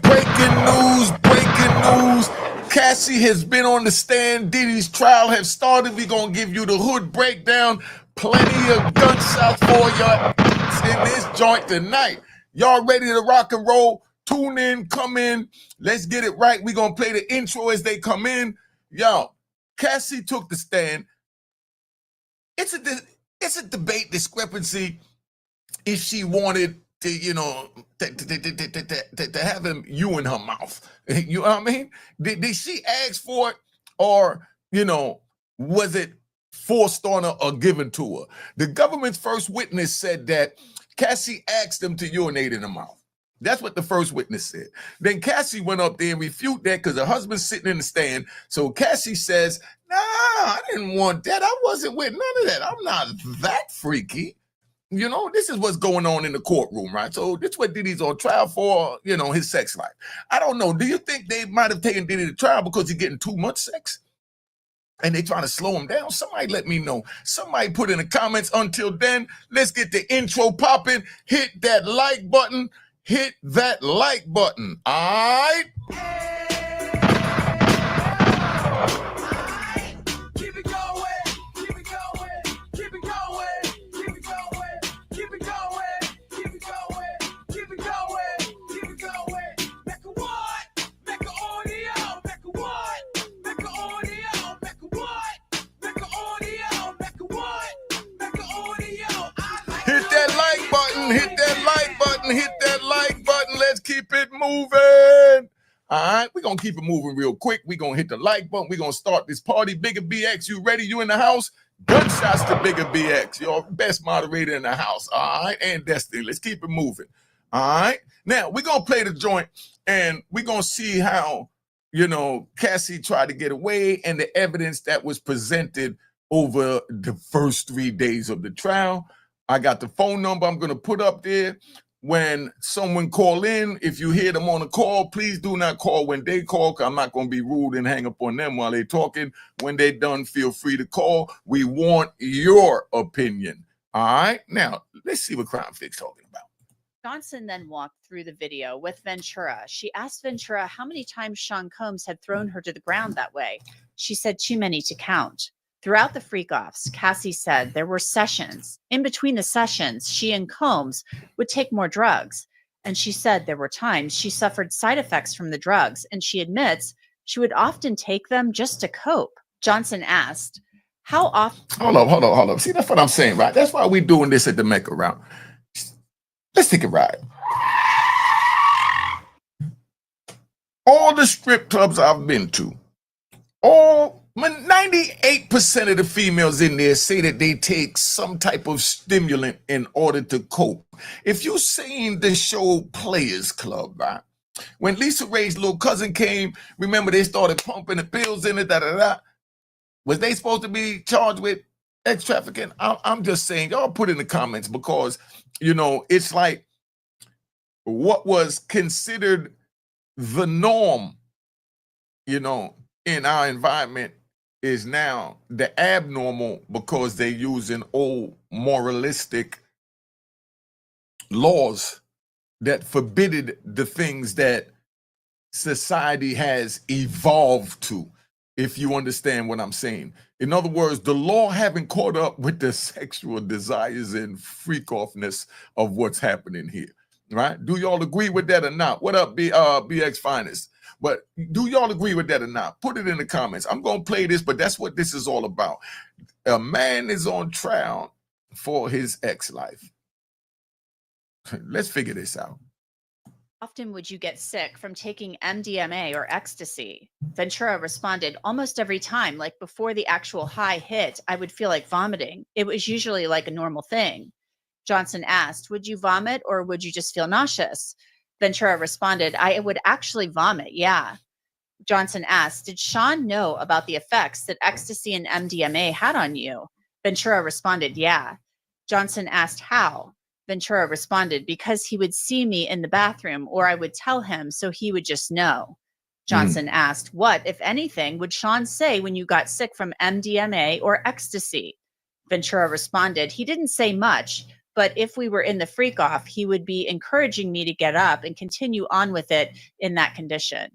breaking news. Cassie has been on the stand. Diddy's trial has started. We're going to give you the hood breakdown. Plenty of gunshots for you in this joint tonight. Y'all ready to rock and roll? Tune in, come in. Let's get it right. We're going to play the intro as they come in. Yo, Cassie took the stand. It's a debate discrepancy if she wanted to, you know, to have him you in her mouth. You know what I mean? Did she ask for it, or, you know, was it forced on her or given to her? The government's first witness said that Cassie asked him to urinate in her mouth. That's what the first witness said. Then Cassie went up there and refuted that because her husband's sitting in the stand. So Cassie says, nah, I didn't want that. I wasn't with none of that. I'm not that freaky. You know, this is what's going on in the courtroom, right? So this is what Diddy's on trial for, you know, his sex life. I don't know. Do you think they might have taken Diddy to trial because he's getting too much sex? And they trying to slow him down? Somebody let me know. Somebody put in the comments. Until then, let's get the intro popping. Hit that like button. Hit that like button. All right? Hit that like button. Let's keep it moving. All right, we're going to keep it moving real quick. We're going to hit the like button. We're going to start this party. Bigger BX, you ready? You in the house? Gunshots to Bigger BX, your best moderator in the house. All right, and Destiny. Let's keep it moving. All right, now we're going to play the joint, and we're going to see how, you know, Cassie tried to get away and the evidence that was presented over the first 3 days of the trial. I got the phone number I'm going to put up there. When someone call in, if you hear them on a call, please do not call when they call, because I'm not going to be rude and hang up on them while they're talking. When they're done, feel free to call. We want your opinion. All right? Now, let's see what Crime Fix talking about. Johnson then walked through the video with Ventura. She asked Ventura how many times Sean Combs had thrown her to the ground that way. She said too many to count. Throughout the freak-offs, Cassie said there were sessions. In between the sessions, she and Combs would take more drugs. And she said there were times she suffered side effects from the drugs, and she admits she would often take them just to cope. Johnson asked, how often... Hold up. See, that's what I'm saying, right? That's why we're doing this at the Mecca round. Let's take a ride. All the strip clubs I've been to, 98% of the females in there say that they take some type of stimulant in order to cope. If you've seen the show Players Club, right? When Lisa Ray's little cousin came, remember they started pumping the pills in it, Was they supposed to be charged with sex trafficking? I'm just saying, y'all put in the comments, because, you know, it's like what was considered the norm, you know, in our environment is now the abnormal, because they're using old moralistic laws that forbidded the things that society has evolved to, if you understand what I'm saying. In other words, the law haven't caught up with the sexual desires and freak-offness of what's happening here, right? Do y'all agree with that or not? What up, BX Finest? But do y'all agree with that or not? Put it in the comments. I'm going to play this, but that's what this is all about. A man is on trial for his ex-life. Let's figure this out. Often would you get sick from taking MDMA or ecstasy? Ventura responded, almost every time, like before the actual high hit, I would feel like vomiting. It was usually like a normal thing. Johnson asked, would you vomit or would you just feel nauseous? Ventura responded, I would actually vomit, yeah. Johnson asked, did Sean know about the effects that ecstasy and MDMA had on you? Ventura responded, yeah. Johnson asked, how? Ventura responded, because he would see me in the bathroom, or I would tell him, so he would just know. Johnson asked, what, if anything, would Sean say when you got sick from MDMA or ecstasy? Ventura responded, he didn't say much, But if we were in the freak off, he would be encouraging me to get up and continue on with it in that condition.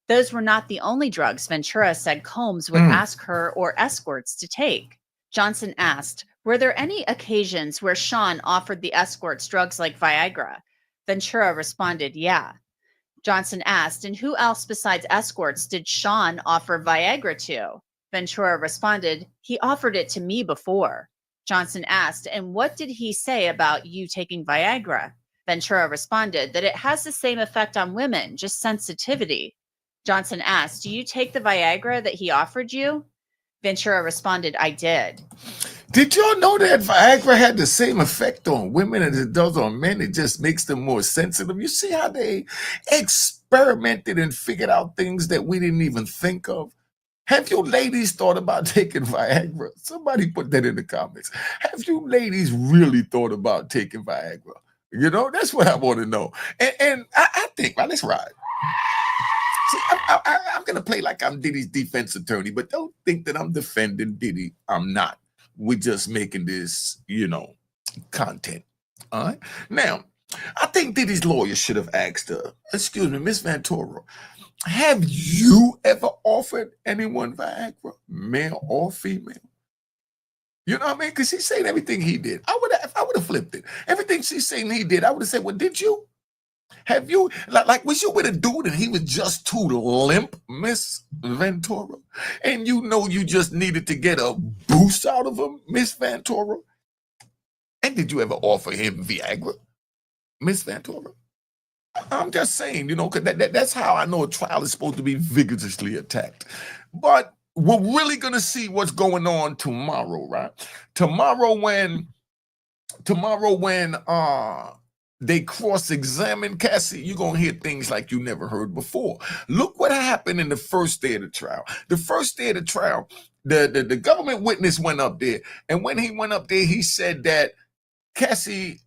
Those were not the only drugs Ventura said Combs would ask her or escorts to take. Johnson asked, were there any occasions where Sean offered the escorts drugs like Viagra? Ventura responded, yeah. Johnson asked, and who else besides escorts did Sean offer Viagra to? Ventura responded, he offered it to me before. Johnson asked, and what did he say about you taking Viagra? Ventura responded that it has the same effect on women, just sensitivity. Johnson asked, do you take the Viagra that he offered you? Ventura responded, I did. Did y'all know that Viagra had the same effect on women as it does on men? It just makes them more sensitive. You see how they experimented and figured out things that we didn't even think of? Have you ladies thought about taking Viagra? Somebody put that in the comments. Have you ladies really thought about taking Viagra? You know, that's what I want to know. And I think, well, let's ride. See, I'm going to play like I'm Diddy's defense attorney, but don't think that I'm defending Diddy. I'm not. We're just making this, content. All right. Now, I think Diddy's lawyer should have asked her, excuse me, Miss Ventura, have you ever offered anyone Viagra, male or female? You know what I mean? Because she's saying everything he did. I would have flipped it. Everything she's saying he did, I would have said, well, did you? Have you, was you with a dude and he was just too limp, Miss Ventura? And you just needed to get a boost out of him, Miss Ventura? And did you ever offer him Viagra, Miss Ventura? I'm just saying, because that's how I know a trial is supposed to be vigorously attacked. But we're really going to see what's going on tomorrow, right? Tomorrow when they cross-examine Cassie, you're going to hear things like you never heard before. Look what happened in the first day of the trial. The first day of the trial, the government witness went up there. And when he went up there, he said that Cassie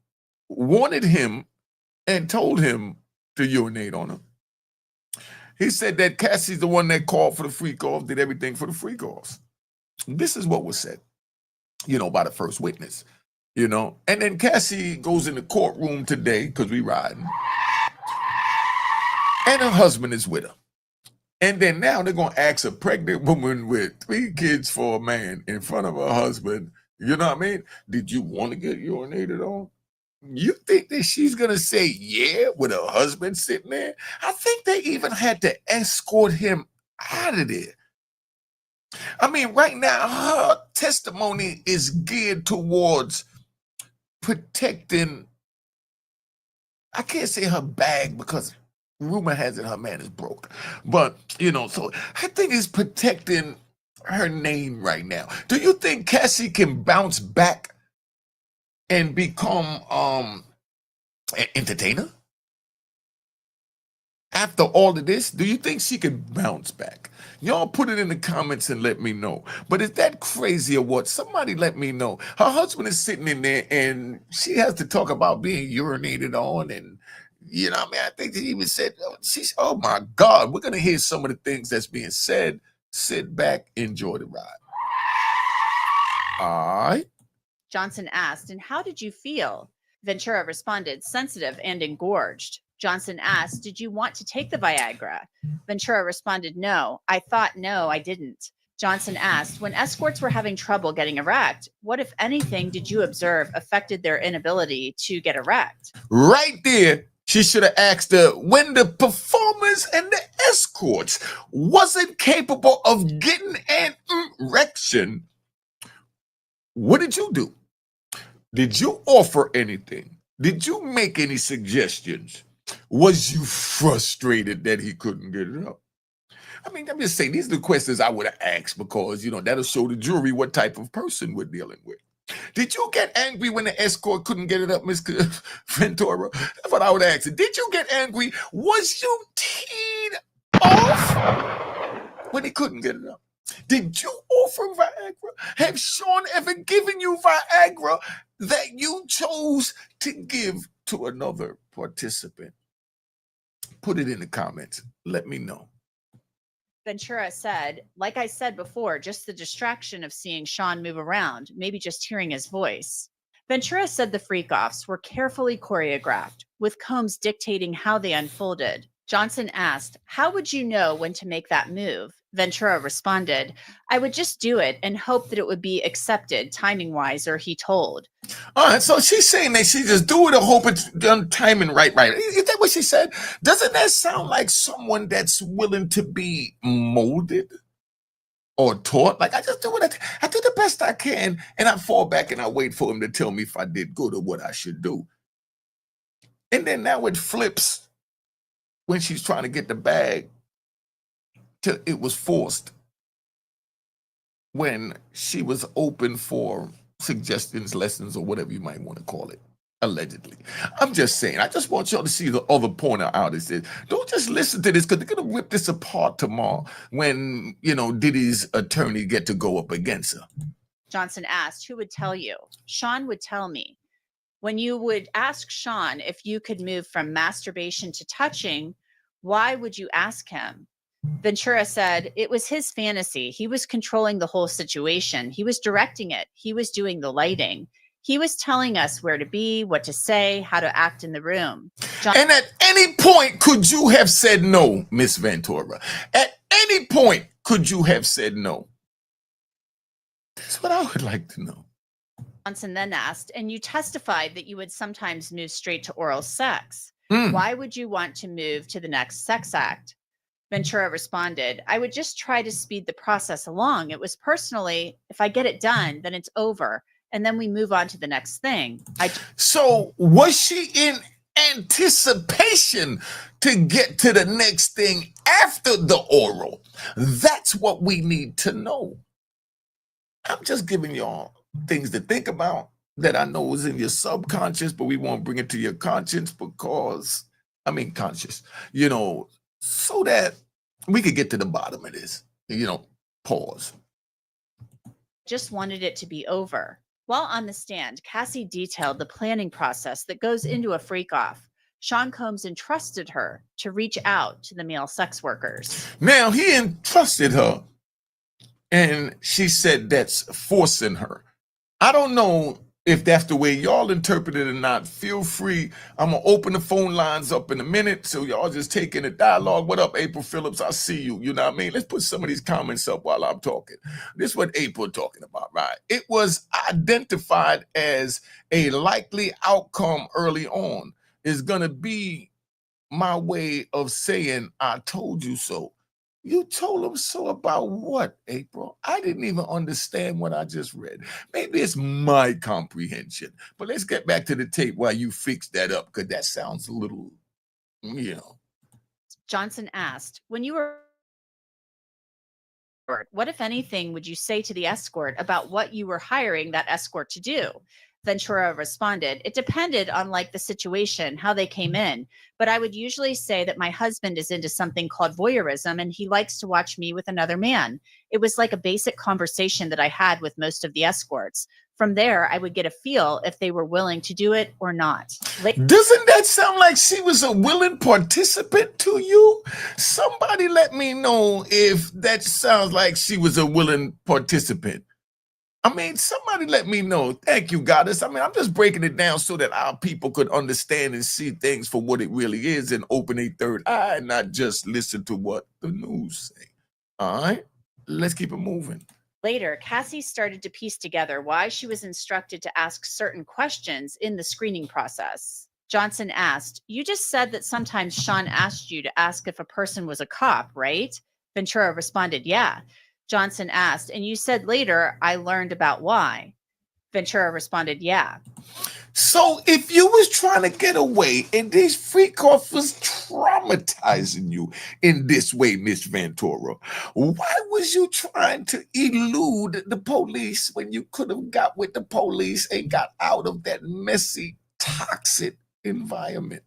wanted him and told him to urinate on her. He said that Cassie's the one that called for the freak-off, did everything for the freak-offs. This is what was said, by the first witness. And then Cassie goes in the courtroom today, because we riding, and her husband is with her. And then now they're going to ask a pregnant woman with 3 kids for a man in front of her husband, you know what I mean? Did you want to get urinated on? You think that she's going to say yeah with her husband sitting there? I think they even had to escort him out of there. I mean, right now, her testimony is geared towards protecting, I can't say her bag because rumor has it her man is broke. But, so I think it's protecting her name right now. Do you think Cassie can bounce back and become an entertainer? After all of this, do you think she can bounce back? Y'all put it in the comments and let me know. But is that crazy or what? Somebody let me know. Her husband is sitting in there and she has to talk about being urinated on and, I think they even said, oh my God, we're going to hear some of the things that's being said. Sit back, enjoy the ride. All right. Johnson asked, and how did you feel? Ventura responded, sensitive and engorged. Johnson asked, did you want to take the Viagra? Ventura responded, no. I thought, no, I didn't. Johnson asked, when escorts were having trouble getting erect, what, if anything, did you observe affected their inability to get erect? Right there, she should have asked her, when the performers and the escorts wasn't capable of getting an erection, what did you do? Did you offer anything? Did you make any suggestions? Was you frustrated that he couldn't get it up? I mean, I'm just saying, these are the questions I would have asked because, that'll show the jury what type of person we're dealing with. Did you get angry when the escort couldn't get it up, Miss Ventura? That's what I would ask. Did you get angry? Was you teed off when he couldn't get it up? Did you offer Viagra? Have Sean ever given you Viagra that you chose to give to another participant? Put it in the comments. Let me know. Ventura said, like I said before, just the distraction of seeing Sean move around, maybe just hearing his voice. Ventura said the freak-offs were carefully choreographed, with Combs dictating how they unfolded. Johnson asked, "How would you know when to make that move?" Ventura responded, "I would just do it and hope that it would be accepted timing-wise," or he told. All right, so she's saying that she just do it and hope it's done timing right. Is that what she said? Doesn't that sound like someone that's willing to be molded or taught? Like, I just do what I do the best I can, and I fall back and I wait for him to tell me if I did good or what I should do. And then now it flips when she's trying to get the bag to it was forced when she was open for suggestions, lessons, or whatever you might want to call it, allegedly. I'm just saying, I just want y'all to see the other point of how this is. Don't just listen to this, because they're going to rip this apart tomorrow when, Diddy's attorney get to go up against her. Johnson asked, "Who would tell you?" "Sean would tell me." When you would ask Sean if you could move from masturbation to touching, why would you ask him? Ventura said it was his fantasy. He was controlling the whole situation. He was directing it. He was doing the lighting. He was telling us where to be, what to say, how to act in the room. And at any point, could you have said no, Miss Ventura? At any point, could you have said no? That's what I would like to know. Johnson then asked, "And you testified that you would sometimes move straight to oral sex. Why would you want to move to the next sex act?" Ventura responded, "I would just try to speed the process along. It was personally, if I get it done, then it's over. And then we move on to the next thing." So was she in anticipation to get to the next thing after the oral? That's what we need to know. I'm just giving y'all things to think about that I know is in your subconscious, but we won't bring it to your conscience conscious, so that we could get to the bottom of this, pause. Just wanted it to be over. While on the stand, Cassie detailed the planning process that goes into a freak-off. Sean Combs entrusted her to reach out to the male sex workers. Now, he entrusted her, and she said that's forcing her. I don't know if that's the way y'all interpret it or not. Feel free. I'm going to open the phone lines up in a minute, so y'all just take in the dialogue. What up, April Phillips? I see you. You know what I mean? Let's put some of these comments up while I'm talking. This is what April talking about, right? It was identified as a likely outcome early on. Is going to be my way of saying, I told you so. You told him so about what, April? I didn't even understand what I just read. Maybe it's my comprehension. But let's get back to the tape while you fix that up, because that sounds a little, Johnson asked, "When you were, what, if anything, would you say to the escort about what you were hiring that escort to do?" Ventura responded, "It depended on the situation, how they came in. But I would usually say that my husband is into something called voyeurism and he likes to watch me with another man. It was like a basic conversation that I had with most of the escorts. From there, I would get a feel if they were willing to do it or not." Doesn't that sound like she was a willing participant to you? Somebody let me know if that sounds like she was a willing participant. Somebody let me know. Thank you, Goddess. I'm just breaking it down so that our people could understand and see things for what it really is and open a third eye and not just listen to what the news say. All right, let's keep it moving. Later, Cassie started to piece together why she was instructed to ask certain questions in the screening process. Johnson asked, "You just said that sometimes Sean asked you to ask if a person was a cop, right?" Ventura responded, "Yeah." Johnson asked, "And you said later, I learned about why." Ventura responded, "Yeah." So if you was trying to get away and this freak off was traumatizing you in this way, Miss Ventura, why was you trying to elude the police when you could have got with the police and got out of that messy, toxic environment?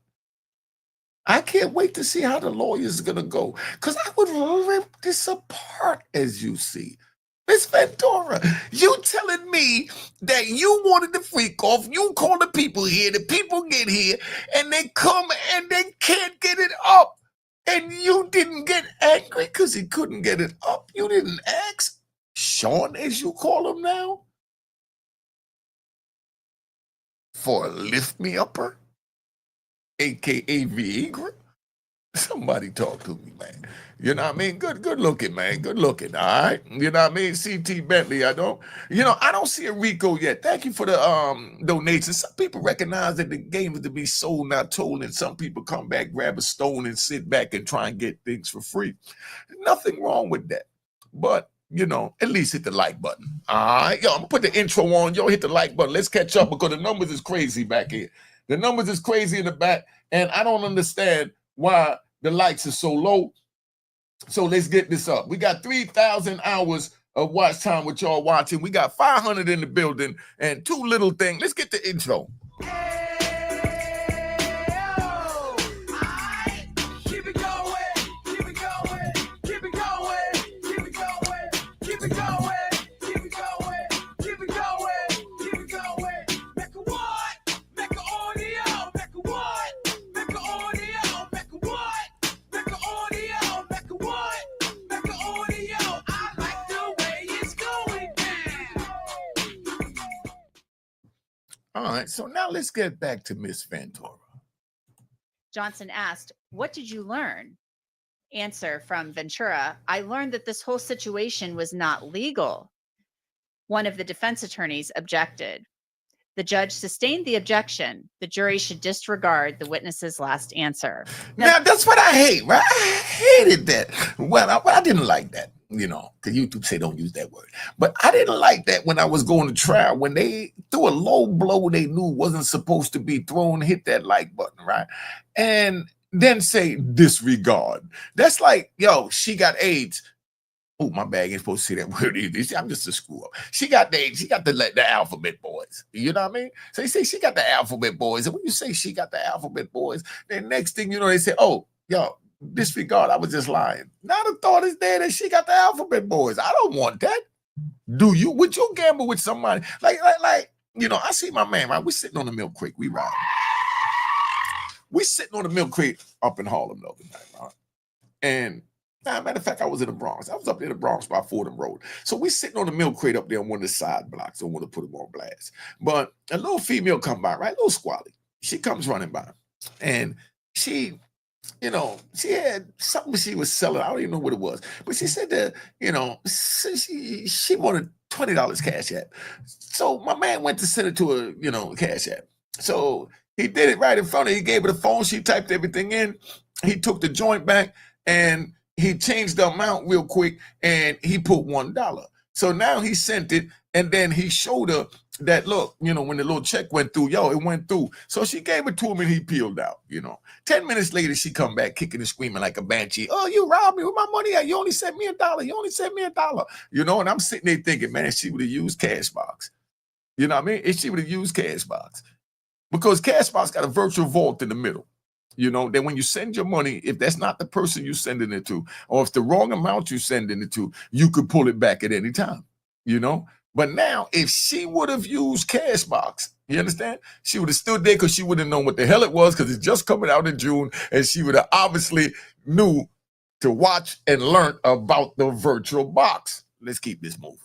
I can't wait to see how the lawyers are going to go, because I would rip this apart, as you see. Miss Ventura, you telling me that you wanted the freak off, you call the people here, the people get here, and they come and they can't get it up. And you didn't get angry because he couldn't get it up. You didn't ask Sean, as you call him now. for a lift me upper, aka Viagra? Somebody talk to me, man. You know what I mean? Good looking, man. Good looking. All right. You know what I mean? CT Bentley. I don't see a Rico yet. Thank you for the donation. Some people recognize that the game is to be sold, not told, and some people come back, grab a stone, and sit back and try and get things for free. Nothing wrong with that. But at least hit the like button. All right. Yo, I'm gonna put the intro on. Yo, hit the like button. Let's catch up because the numbers is crazy back here. The numbers is crazy in the back, and I don't understand why the likes are so low. So let's get this up. We got 3,000 hours of watch time with y'all watching. We got 500 in the building and two little things. Let's get the intro. All right, so now let's get back to Miss Ventura. Johnson asked, "What did you learn?" Answer from Ventura, "I learned that this whole situation was not legal." One of the defense attorneys objected. The judge sustained the objection. The jury should disregard the witness's last answer. Now that's what I hate, right? I hated that. Well, I didn't like that, because YouTube say don't use that word. But I didn't like that when I was going to trial, when they threw a low blow they knew wasn't supposed to be thrown, hit that like button, right? And then say disregard. That's like, yo, she got AIDS. Oh, my bag ain't supposed to say that word either. I'm just a screw up. She got the alphabet boys. You know what I mean? So you say she got the alphabet boys. And when you say she got the alphabet boys, then next thing you know, they say, oh, yo, disregard. I was just lying. Now the thought is there that she got the alphabet boys. I don't want that. Do you? Would you gamble with somebody? Like, I see my man, right? We sitting on the milk crate. We ride. We sitting on the milk crate up in Harlem the other night, right? And matter of fact, I was in the Bronx. I was up in the Bronx by Fordham Road. So we sitting on the milk crate up there on one of the side blocks. I don't want to put them on blast. But a little female come by, right? A little squally. She comes running by. And she had something she was selling. I don't even know what it was. But she said that, she wanted $20 cash app. So my man went to send it to her, cash app. So he did it right in front of her. He gave her the phone. She typed everything in. He took the joint back and he changed the amount real quick and he put $1. So now he sent it and then he showed her that, look, when the little check went through, it went through. So she gave it to him and he peeled out, 10 minutes later, she come back kicking and screaming like a banshee. Oh, you robbed me with my money. You only sent me $1. You only sent me $1. And I'm sitting there thinking, man, she would have used Cashbox. You know what I mean? If she would have used Cashbox. Because Cashbox got a virtual vault in the middle. Then when you send your money, if that's not the person you're sending it to, or if the wrong amount you're sending it to, you could pull it back at any time, But now, if she would have used Cashbox, you understand? She would have stood there because she wouldn't have known what the hell it was because it's just coming out in June, and she would have obviously knew to watch and learn about the virtual box. Let's keep this moving.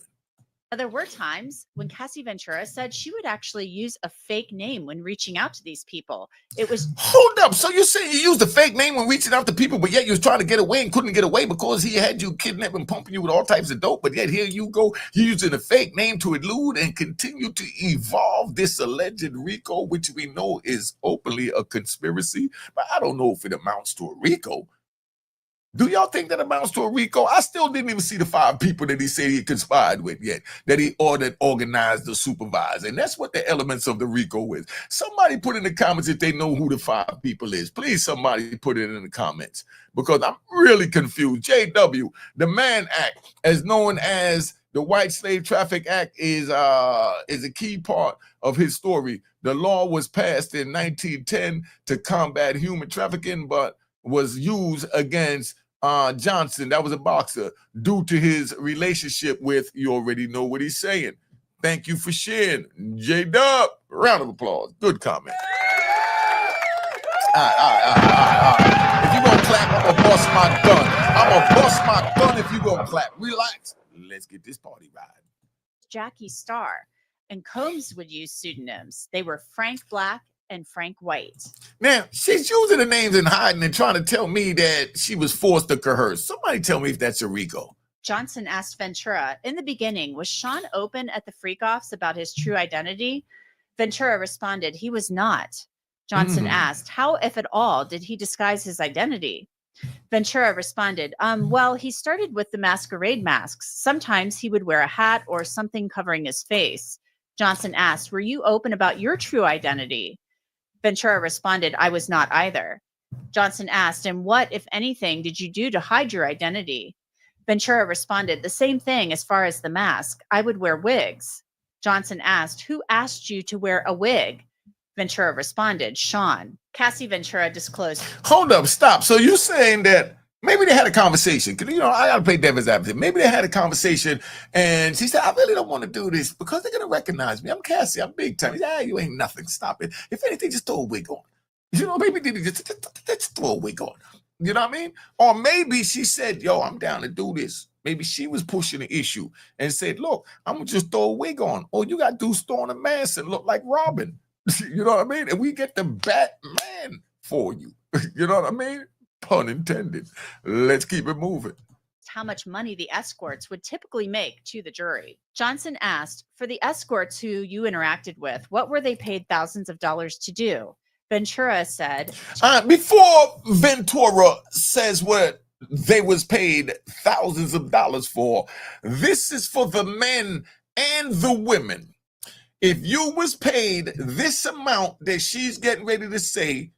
There were times when Cassie Ventura said she would actually use a fake name when reaching out to these people. It was... Hold up. So you're saying you used a fake name when reaching out to people, but yet you was trying to get away and couldn't get away because he had you kidnapped and pumping you with all types of dope, but yet here you go, you're using a fake name to elude and continue to evolve this alleged RICO, which we know is openly a conspiracy, but I don't know if it amounts to a RICO. Do y'all think that amounts to a RICO? I still didn't even see the 5 people that he said he conspired with yet, that he ordered, organized, or supervised. And that's what the elements of the RICO is. Somebody put in the comments if they know who the 5 people is. Please, somebody put it in the comments because I'm really confused. JW, the Mann Act, as known as the White Slave Traffic Act, is a key part of his story. The law was passed in 1910 to combat human trafficking, but was used against Johnson, that was a boxer, due to his relationship with, you already know what he's saying. Thank you for sharing. J-Dub, round of applause. Good comment. All right. If you're going to clap, I'm going to bust my gun. I'm going to bust my gun if you're going to clap. Relax. Let's get this party riding. Jackie Starr. and Combs would use pseudonyms. They were Frank Black and Frank White. Now, she's using the names and hiding and trying to tell me that she was forced to coerce. Somebody tell me if that's a RICO. Johnson asked Ventura, in the beginning, was Sean open at the freak-offs about his true identity? Ventura responded, he was not. Johnson asked, how, if at all, did he disguise his identity? Ventura responded, well, he started with the masquerade masks. Sometimes he would wear a hat or something covering his face. Johnson asked, were you open about your true identity? Ventura responded, I was not either. Johnson asked, and what, if anything, did you do to hide your identity? Ventura responded, the same thing as far as the mask. I would wear wigs. Johnson asked, who asked you to wear a wig? Ventura responded, Sean. Cassie Ventura disclosed. Hold up, stop. So you're saying that maybe they had a conversation. Because, you know, I got to play devil's advocate. Maybe they had a conversation and she said, I really don't want to do this because they're going to recognize me. I'm Cassie. I'm big time. He said, you ain't nothing. Stop it. If anything, just throw a wig on. You know, maybe Diddy just throw a wig on. You know what I mean? Or maybe she said, yo, I'm down to do this. Maybe she was pushing the issue and said, look, I'm going to just throw a wig on. Or you got to do throwing a mask and look like Robin. You know what I mean? And we get the Batman for you. You know what I mean? Pun intended. Let's keep it moving. How much money the escorts would typically make to the jury. Johnson asked, for the escorts who you interacted with, what were they paid thousands of dollars to do? Ventura said, before Ventura says what they was paid thousands of dollars for, this is for the men and the women. If you was paid this amount that she's getting ready to say,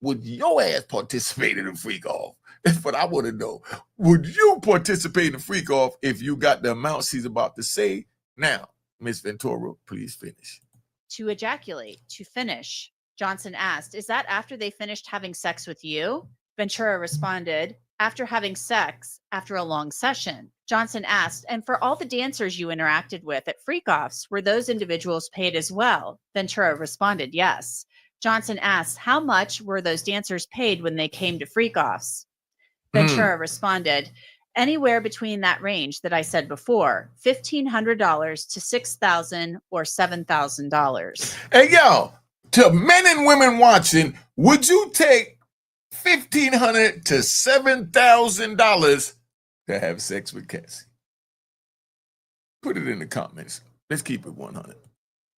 would your ass participate in a freak off? That's what I want to know. Would you participate in a freak off if you got the amount she's about to say? Now, Miss Ventura, please finish. To ejaculate, to finish. Johnson asked, is that after they finished having sex with you? Ventura responded, after having sex, after a long session. Johnson asked, and for all the dancers you interacted with at freak-offs, were those individuals paid as well? Ventura responded, yes. Johnson asked, how much were those dancers paid when they came to freak-offs? Ventura responded, anywhere between that range that I said before, $1,500 to $6,000 or $7,000. Hey, yo, to men and women watching, would you take $1,500 to $7,000 to have sex with Cassie? Put it in the comments. Let's keep it 100.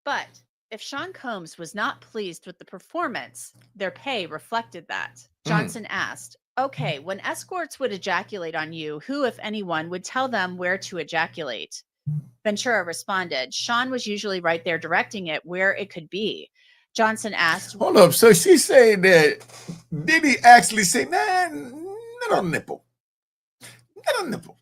But if Sean Combs was not pleased with the performance, their pay reflected that. Johnson asked, okay, when escorts would ejaculate on you, who, if anyone, would tell them where to ejaculate? Ventura responded, Sean was usually right there directing it where it could be. Johnson asked, hold up, so she's saying that Diddy actually say, nah, not on nipple. Not on nipple.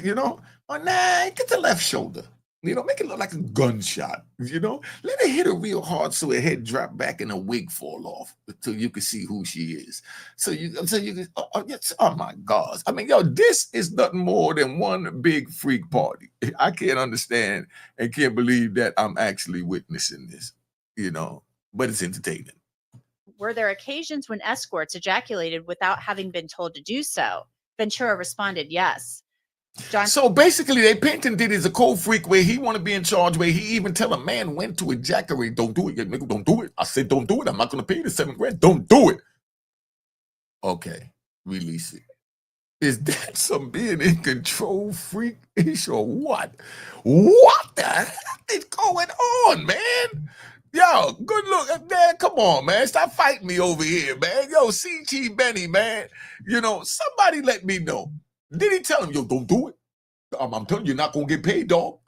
You know? Or nah, get the left shoulder. You know, make it look like a gunshot. You know? Let it hit her real hard so her head drop back and a wig fall off so you can see who she is. So you can, oh my gosh. I mean, yo, this is nothing more than one big freak party. I can't understand and can't believe that I'm actually witnessing this, you know? But it's entertaining. Were there occasions when escorts ejaculated without having been told to do so? Ventura responded, yes. So basically, they painting Diddy as a cold freak where he want to be in charge, where he even tell a man when to ejaculate. Don't do it yet, nigga. Don't do it. I said, don't do it. I'm not going to pay you the $7,000. Don't do it. Okay, release it. Is that some being in control freak-ish or what? What the hell is going on, man? Yo, good look, man. Come on, man. Stop fighting me over here, man. Yo, CT Benny, man. You know, somebody let me know. Did he tell him, yo, don't do it? I'm telling you, you're not going to get paid, dog.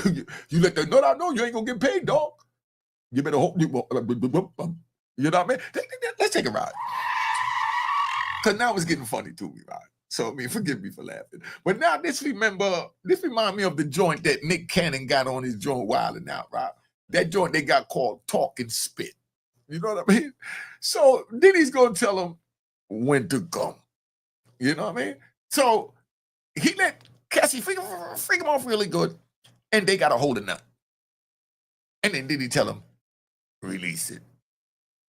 You let the nut out know you ain't going to get paid, dog. You better hope you know what I mean? Let's take a ride. Because now it's getting funny to me, right? So, I mean, forgive me for laughing. But now this reminds me of the joint that Nick Cannon got on his joint wilding out, right? That joint they got called Talk and Spit. You know what I mean? So Diddy's going to tell him when to come. You know what I mean? So he let Cassie freak him off really good, and they got a hold of nut. And then Diddy tell him, release it.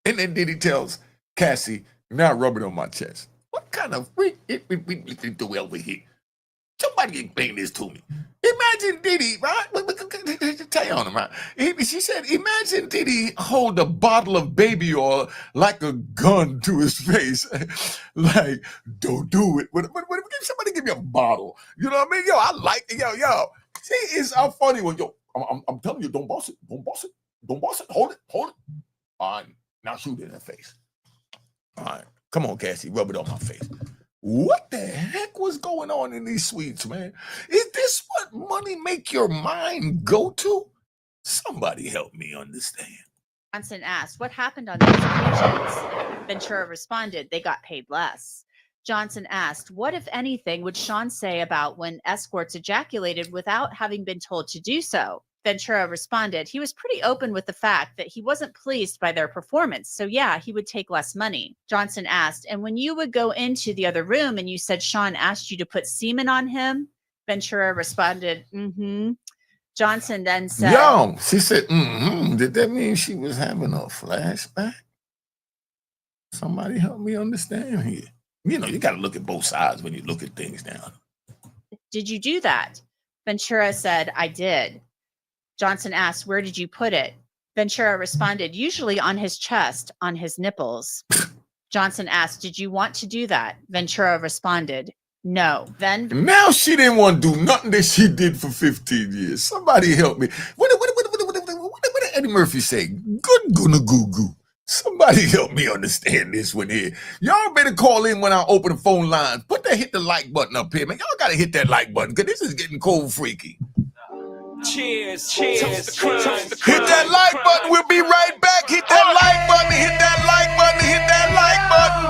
And then Diddy tells Cassie, now rub it on my chest. What kind of freak we do over here? somebody explain this to me. Imagine Diddy, right? Tell you on him, right? She said, imagine Diddy hold a bottle of baby oil like a gun to his face. Like, don't do it. But somebody give me a bottle. You know what I mean? Yo, I like it. Yo. See, it's a funny one. Yo, I'm telling you, don't boss it. Don't boss it. Don't boss it. Hold it. All right, now shoot it in the face. All right, come on, Cassie, rub it on my face. What the heck was going on in these suites, man? Is this what money make your mind go to? Somebody help me understand. Johnson asked, what happened on those occasions? Ventura responded, they got paid less. Johnson asked, what, if anything, would Sean say about when escorts ejaculated without having been told to do so? Ventura responded, he was pretty open with the fact that he wasn't pleased by their performance. So yeah, he would take less money. Johnson asked, and when you would go into the other room and you said Sean asked you to put semen on him? Ventura responded, mm-hmm. Johnson then said, yo, she said, mm-hmm. Did that mean she was having a flashback? Somebody help me understand here. You know, you got to look at both sides when you look at things now. Did you do that? Ventura said, I did. Johnson asked, where did you put it? Ventura responded, usually on his chest, on his nipples. Johnson asked, did you want to do that? Ventura responded, no. Then now she didn't want to do nothing that she did for 15 years. Somebody help me. What did Eddie Murphy say? Good gonna goo goo. Somebody help me understand this one here. Y'all better call in when I open the phone lines. Hit the like button up here, man. Y'all gotta hit that like button because this is getting cold freaky. Cheers. Hit that like button. We'll be right back. Hit that like button. Hit that like button. Hit that like button.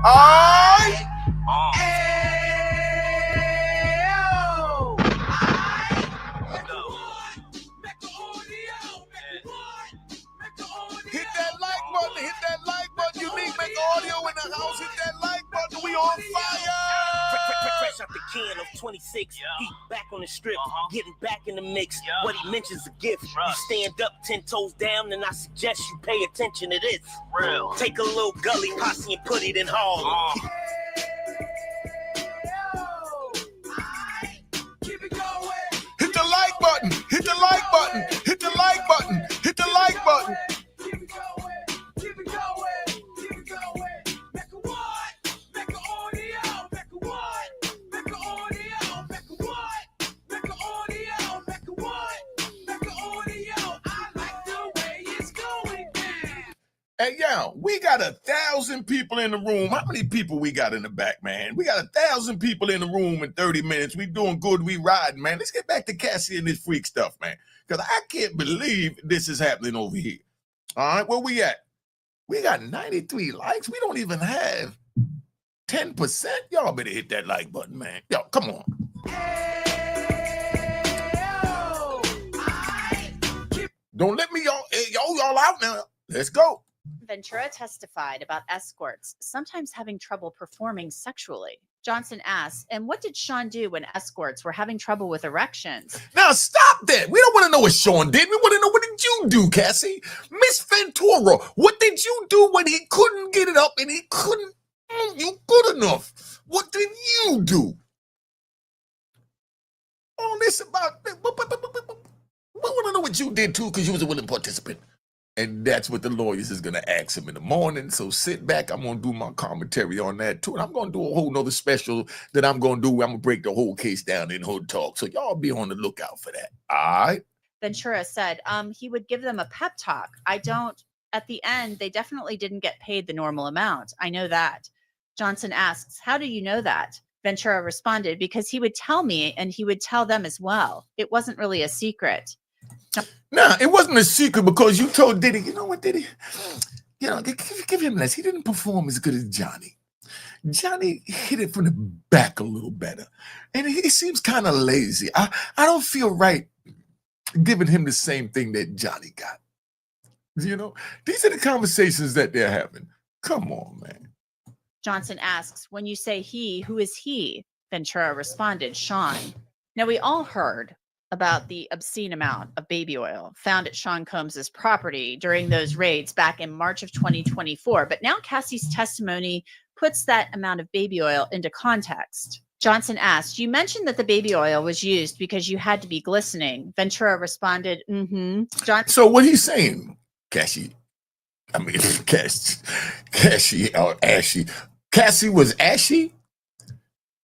All right. Hit that like button. Hit that like button. Unique make audio in the house. Hit that like button. We on fire. Fresh out the can of 26. He back on the strip, getting back in the mix. What he mentions a gift. You stand up 10 toes down, and I suggest you pay attention to this. Take a little gully posse and put it in hall. Hit the like button. Hit the like button. Hit the like button. Hit the like button. Hey, yo, we got 1,000 people in the room. How many people we got in the back, man? We got 1,000 people in the room in 30 minutes. We doing good. We riding, man. Let's get back to Cassie and this freak stuff, man. Because I can't believe this is happening over here. All right, where we at? We got 93 likes. We don't even have 10%. Y'all better hit that like button, man. Yo, come on. Don't let me y'all out now. Let's go. Ventura testified about escorts sometimes having trouble performing sexually. Johnson asked, and what did Sean do when escorts were having trouble with erections? Now stop that. We don't want to know what Sean did. We want to know, what did you do, Cassie? Miss Ventura, what did you do when he couldn't get it up and he couldn't you good enough? What did you do? All this about we want to know what you did too, because you was a willing participant. And that's what the lawyers is going to ask him in the morning. So sit back. I'm going to do my commentary on that too. And I'm going to do a whole nother special that I'm going to do. I'm going to break the whole case down in Hood Talk. So y'all be on the lookout for that. All right. Ventura said he would give them a pep talk. At the end, they definitely didn't get paid the normal amount. I know that. Johnson asks, how do you know that? Ventura responded, because he would tell me and he would tell them as well. It wasn't really a secret. Nah, it wasn't a secret because you told Diddy, you know what, Diddy? You know, give him this. He didn't perform as good as Johnny. Johnny hit it from the back a little better. And he seems kind of lazy. I don't feel right giving him the same thing that Johnny got. You know, these are the conversations that they're having. Come on, man. Johnson asks, when you say he, who is he? Ventura responded, Sean. Now, we all heard about the obscene amount of baby oil found at Sean Combs's property during those raids back in March of 2024. But now Cassie's testimony puts that amount of baby oil into context. Johnson asked, you mentioned that the baby oil was used because you had to be glistening. Ventura responded, So what he's saying, Cassie, I mean, Cassie or Ashy. Cassie was ashy?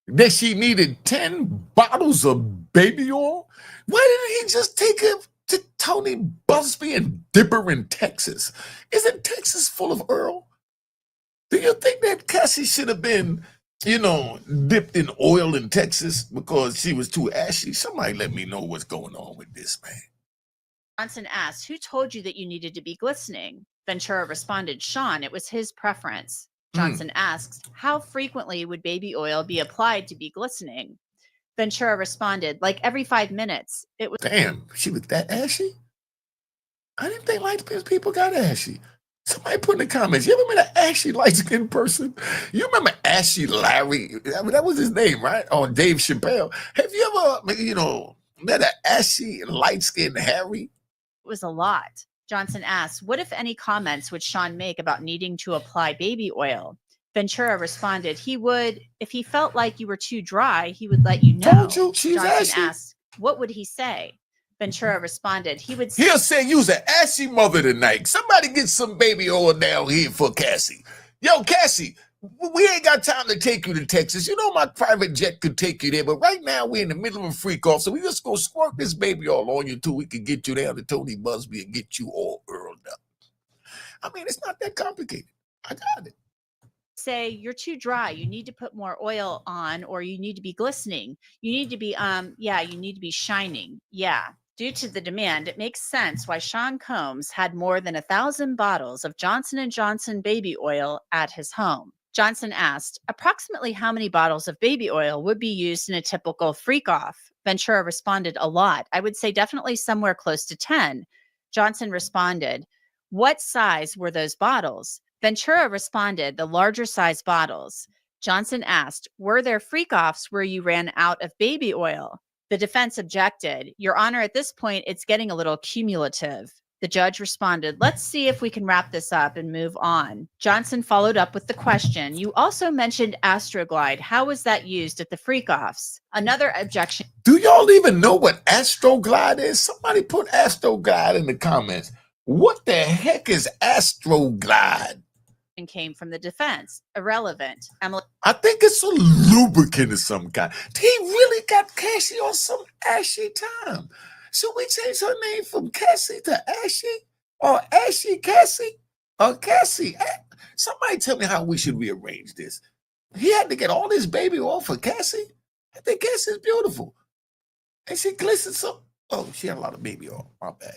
That she needed 10 bottles of baby oil? Why didn't he just take her to Tony Busby and dip her in Texas? Isn't Texas full of oil? Do you think that Cassie should have been, dipped in oil in Texas because she was too ashy? Somebody let me know what's going on with this, man. Johnson asked, who told you that you needed to be glistening? Ventura responded, Sean, it was his preference. Johnson asks, how frequently would baby oil be applied to be glistening? Ventura responded, like every 5 minutes. It was Damn, she was that ashy? I didn't think light-skinned people got ashy. Somebody put in the comments, you ever met an ashy light-skinned person? You remember Ashy Larry? I mean, that was his name, right? On Dave Chappelle. Have you ever, met an ashy light-skinned Harry? It was a lot. Johnson asked, what, if any, comments would Sean make about needing to apply baby oil? Ventura responded, he would, if he felt like you were too dry, he would let you know. Told you she's Johnson ashy. asked, what would he say? Ventura responded, He'll say you was an ashy mother tonight. Somebody get some baby oil down here for Cassie. Yo, Cassie, we ain't got time to take you to Texas. You know my private jet could take you there, but right now we're in the middle of a freak off, so we just gonna squirt this baby oil on you till we can get you down to Tony Busby and get you all earled up. I mean, it's not that complicated. I got it. say you're too dry, you need to put more oil on, or you need to be glistening, you need to be you need to be shining. Due to the demand, it makes sense why Sean Combs had more than 1,000 bottles of Johnson & Johnson baby oil at his home. Johnson asked, approximately how many bottles of baby oil would be used in a typical freak-off? Ventura responded, a lot. I would say definitely somewhere close to 10. Johnson responded, what size were those bottles? Ventura responded, the larger size bottles. Johnson asked, were there freak-offs where you ran out of baby oil? The defense objected, Your Honor, at this point, it's getting a little cumulative. The judge responded, let's see if we can wrap this up and move on. Johnson followed up with the question, you also mentioned Astroglide. How was that used at the freak-offs? Another objection. Do y'all even know what Astroglide is? Somebody put Astroglide in the comments. What the heck is Astroglide? Came from the defense. Irrelevant. Emily. I think it's a lubricant of some kind. He really got Cassie on some ashy time. Should we change her name from Cassie to Ashy? Or Ashy Cassie? Or Cassie? Somebody tell me how we should rearrange this. He had to get all this baby oil for Cassie? I think Cassie's beautiful. And she glistens so... Oh, she had a lot of baby oil. My bad.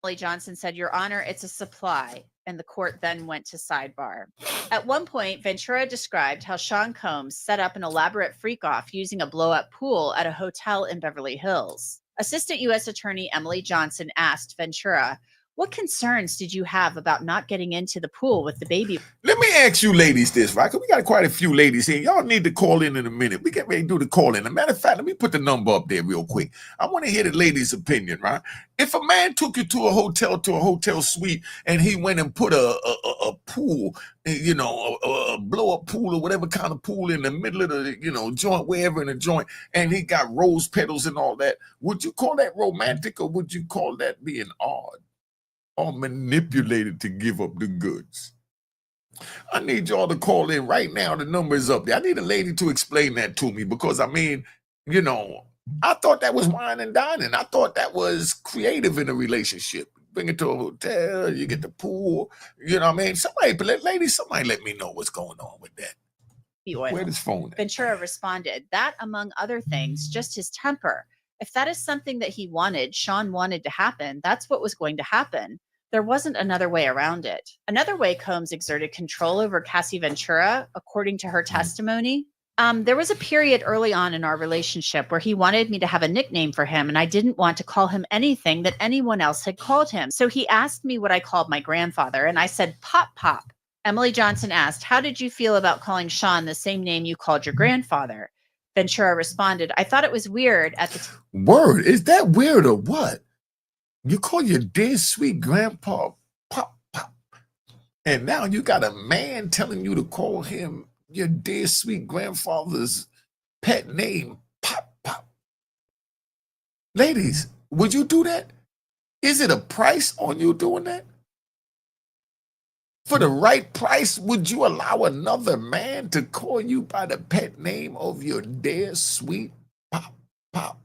Emily Johnson said, Your Honor, it's a supply. And the court then went to sidebar. At one point, Ventura described how Sean Combs set up an elaborate freak-off using a blow-up pool at a hotel in Beverly Hills. Assistant U.S. Attorney Emily Johnson asked Ventura, what concerns did you have about not getting into the pool with the baby? Let me ask you ladies this, right? Because we got quite a few ladies here. Y'all need to call in a minute. We get ready to do the call in. As a matter of fact, let me put the number up there real quick. I want to hear the ladies' opinion, right? If a man took you to a hotel suite, and he went and put a pool, a blow-up pool or whatever kind of pool in the middle of the, joint, wherever in the joint, and he got rose petals and all that, would you call that romantic or would you call that being odd? Or manipulated to give up the goods? I need y'all to call in right now. The number is up there. I need a lady to explain that to me because, I thought that was wine and dining. I thought that was creative in a relationship. Bring it to a hotel, you get the pool, Somebody let me know what's going on with that. Oil. Where this phone at? Ventura responded, that, among other things, just his temper. If that is something that he wanted, Sean wanted to happen, that's what was going to happen. There wasn't another way around it. Another way Combs exerted control over Cassie Ventura, according to her testimony, there was a period early on in our relationship where he wanted me to have a nickname for him, and I didn't want to call him anything that anyone else had called him. So he asked me what I called my grandfather, and I said, Pop Pop. Emily Johnson asked, how did you feel about calling Sean the same name you called your grandfather? Ventura responded, I thought it was weird at the time. Word? Is that weird or what? You call your dear sweet grandpa Pop Pop, and now you got a man telling you to call him your dear sweet grandfather's pet name, Pop Pop. Ladies, would you do that? Is it a price on you doing that? For the right price, would you allow another man to call you by the pet name of your dear sweet Pop Pop?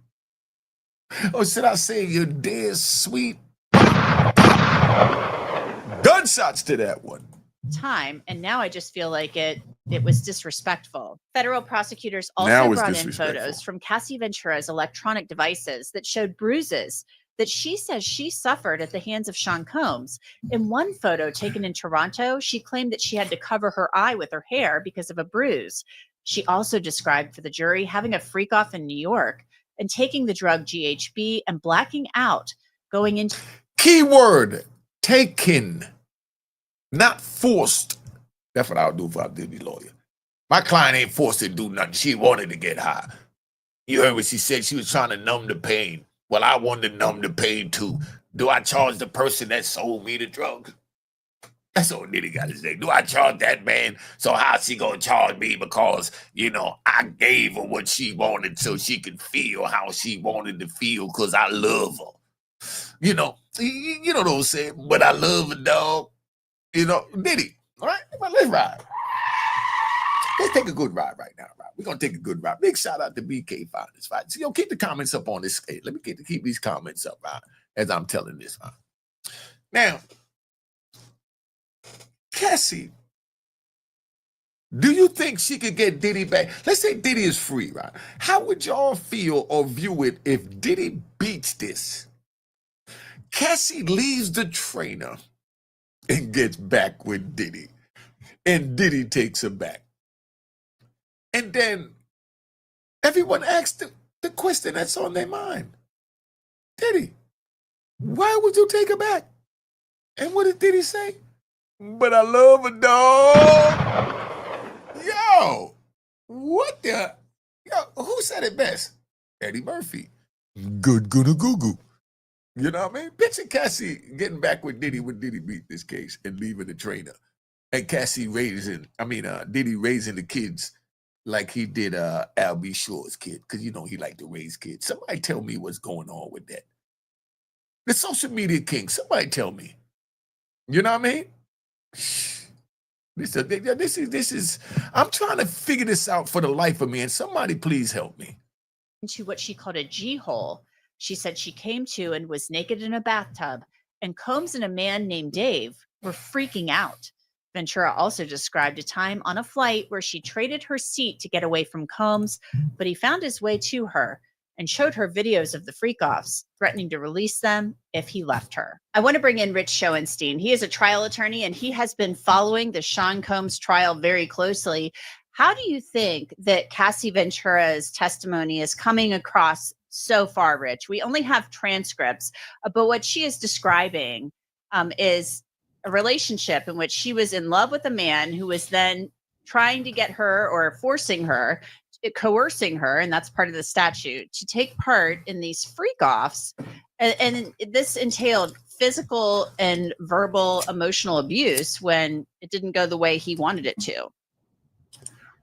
Or should I say your dear sweet Pop Pop? Gunshots to that one. Time, and now I just feel like it was disrespectful. Federal prosecutors Now also it's brought in disrespectful. photos from Cassie Ventura's electronic devices that showed bruises that she says she suffered at the hands of Sean Combs. In one photo taken in Toronto, she claimed that she had to cover her eye with her hair because of a bruise. She also described for the jury having a freak off in New York and taking the drug GHB and blacking out, going into Keyword, taken, not forced. That's what I'll do if I did be lawyer. My client ain't forced to do nothing. She wanted to get high. You heard what she said. She was trying to numb the pain. Well, I wanted to numb the pain too. Do I charge the person that sold me the drugs? That's all Diddy got to say. Do I charge that man? So how's she gonna charge me? Because, I gave her what she wanted so she could feel how she wanted to feel because I love her. You know what I'm saying? But I love her, dog. Diddy. All right, well, let's ride. Let's take a good ride right now. Right? We're gonna take a good ride. Big shout out to BK Finance. Right? So, keep the comments up on this. Hey, let me keep these comments up, right? As I'm telling this. Right? Now, Cassie, do you think she could get Diddy back? Let's say Diddy is free, right? How would y'all feel or view it if Diddy beats this? Cassie leaves the trainer and gets back with Diddy, and Diddy takes her back. And then everyone asks the question that's on their mind. Diddy, why would you take her back? And what did Diddy say? But I love her, dog. Yo, what the? Yo, who said it best? Eddie Murphy. Good, good, goo goo. You know what I mean? Picture Cassie getting back with Diddy when Diddy beat this case and leaving the trainer. And Diddy raising the kids like he did Al B. Shore's kid, because he liked to raise kids. Somebody tell me what's going on with that. The social media king, somebody tell me. You know what I mean? This is I'm trying to figure this out for the life of me, and somebody please help me. into what she called a G-hole. She said she came to and was naked in a bathtub, and Combs and a man named Dave were freaking out. Ventura also described a time on a flight where she traded her seat to get away from Combs, but he found his way to her and showed her videos of the freak-offs, threatening to release them if he left her. I want to bring in Rich Schoenstein. He is a trial attorney, and he has been following the Sean Combs trial very closely. How do you think that Cassie Ventura's testimony is coming across so far, Rich? We only have transcripts, but what she is describing is a relationship in which she was in love with a man who was then trying to get her or coercing her, and that's part of the statute, to take part in these freak-offs. And this entailed physical and verbal emotional abuse when it didn't go the way he wanted it to.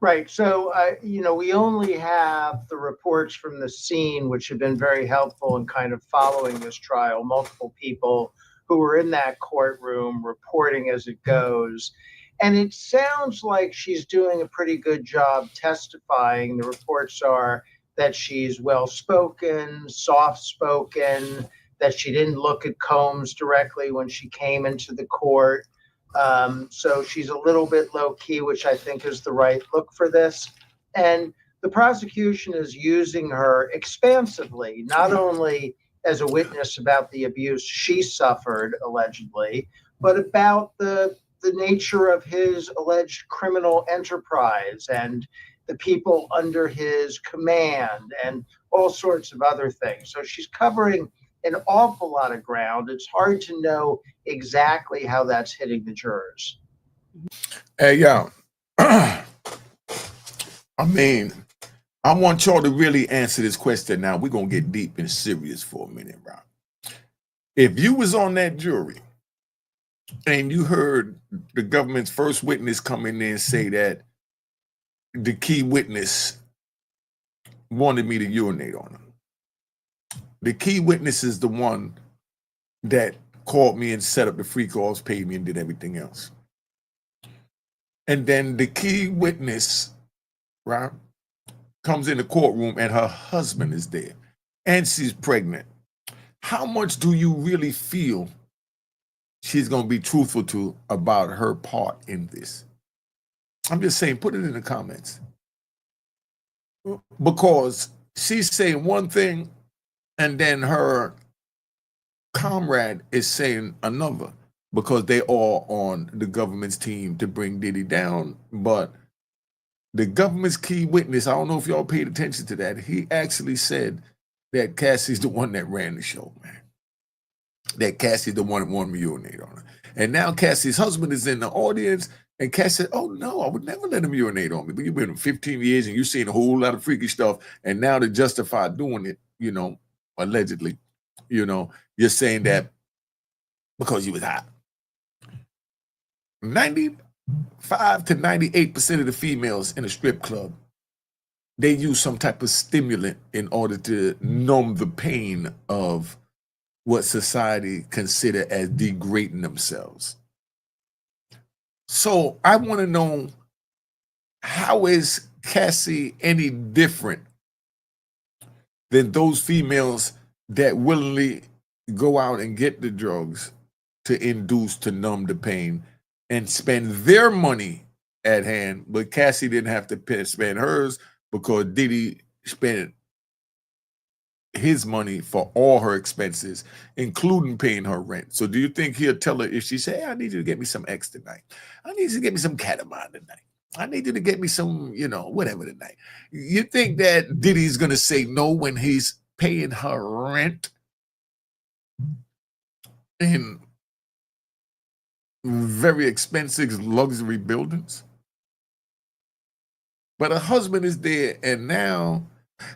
Right. So, we only have the reports from the scene, which have been very helpful in kind of following this trial. Multiple people who were in that courtroom reporting as it goes. And it sounds like she's doing a pretty good job testifying. The reports are that she's well-spoken, soft-spoken, that she didn't look at Combs directly when she came into the court. So she's a little bit low-key, which I think is the right look for this. And the prosecution is using her expansively, not only as a witness about the abuse she suffered, allegedly, but about the nature of his alleged criminal enterprise and the people under his command and all sorts of other things. So she's covering an awful lot of ground. It's hard to know exactly how that's hitting the jurors. Hey, yo. I mean, I want y'all to really answer this question now. We're going to get deep and serious for a minute, Rob. If you was on that jury and you heard the government's first witness come in there and say that the key witness wanted me to urinate on her. The key witness is the one that called me and set up the free calls, paid me, and did everything else. And then the key witness, right, comes in the courtroom and her husband is there and she's pregnant. How much do you really feel she's going to be truthful to about her part in this? I'm just saying, put it in the comments. Because she's saying one thing and then her comrade is saying another, because they all on the government's team to bring Diddy down. But the government's key witness, I don't know if y'all paid attention to that, he actually said that Cassie's the one that ran the show, man. That Cassie's the one that wanted me to urinate on her. And now Cassie's husband is in the audience, and Cassie said, oh no, I would never let him urinate on me. But you've been 15 years and you've seen a whole lot of freaky stuff, and now to justify doing it, you know, allegedly, you know, you're saying that because you was hot. 95 to 98% of the females in a strip club, they use some type of stimulant in order to numb the pain of what society consider as degrading themselves. So I want to know, how is Cassie any different than those females that willingly go out and get the drugs to induce, to numb the pain and spend their money at hand, but Cassie didn't have to spend hers because Diddy spent his money for all her expenses, including paying her rent. So do you think he'll tell her if she say, hey, I need you to get me some X tonight. I need you to get me some Catamine tonight. I need you to get me some, you know, whatever tonight. You think that Diddy's going to say no when he's paying her rent in very expensive luxury buildings? But her husband is there, and now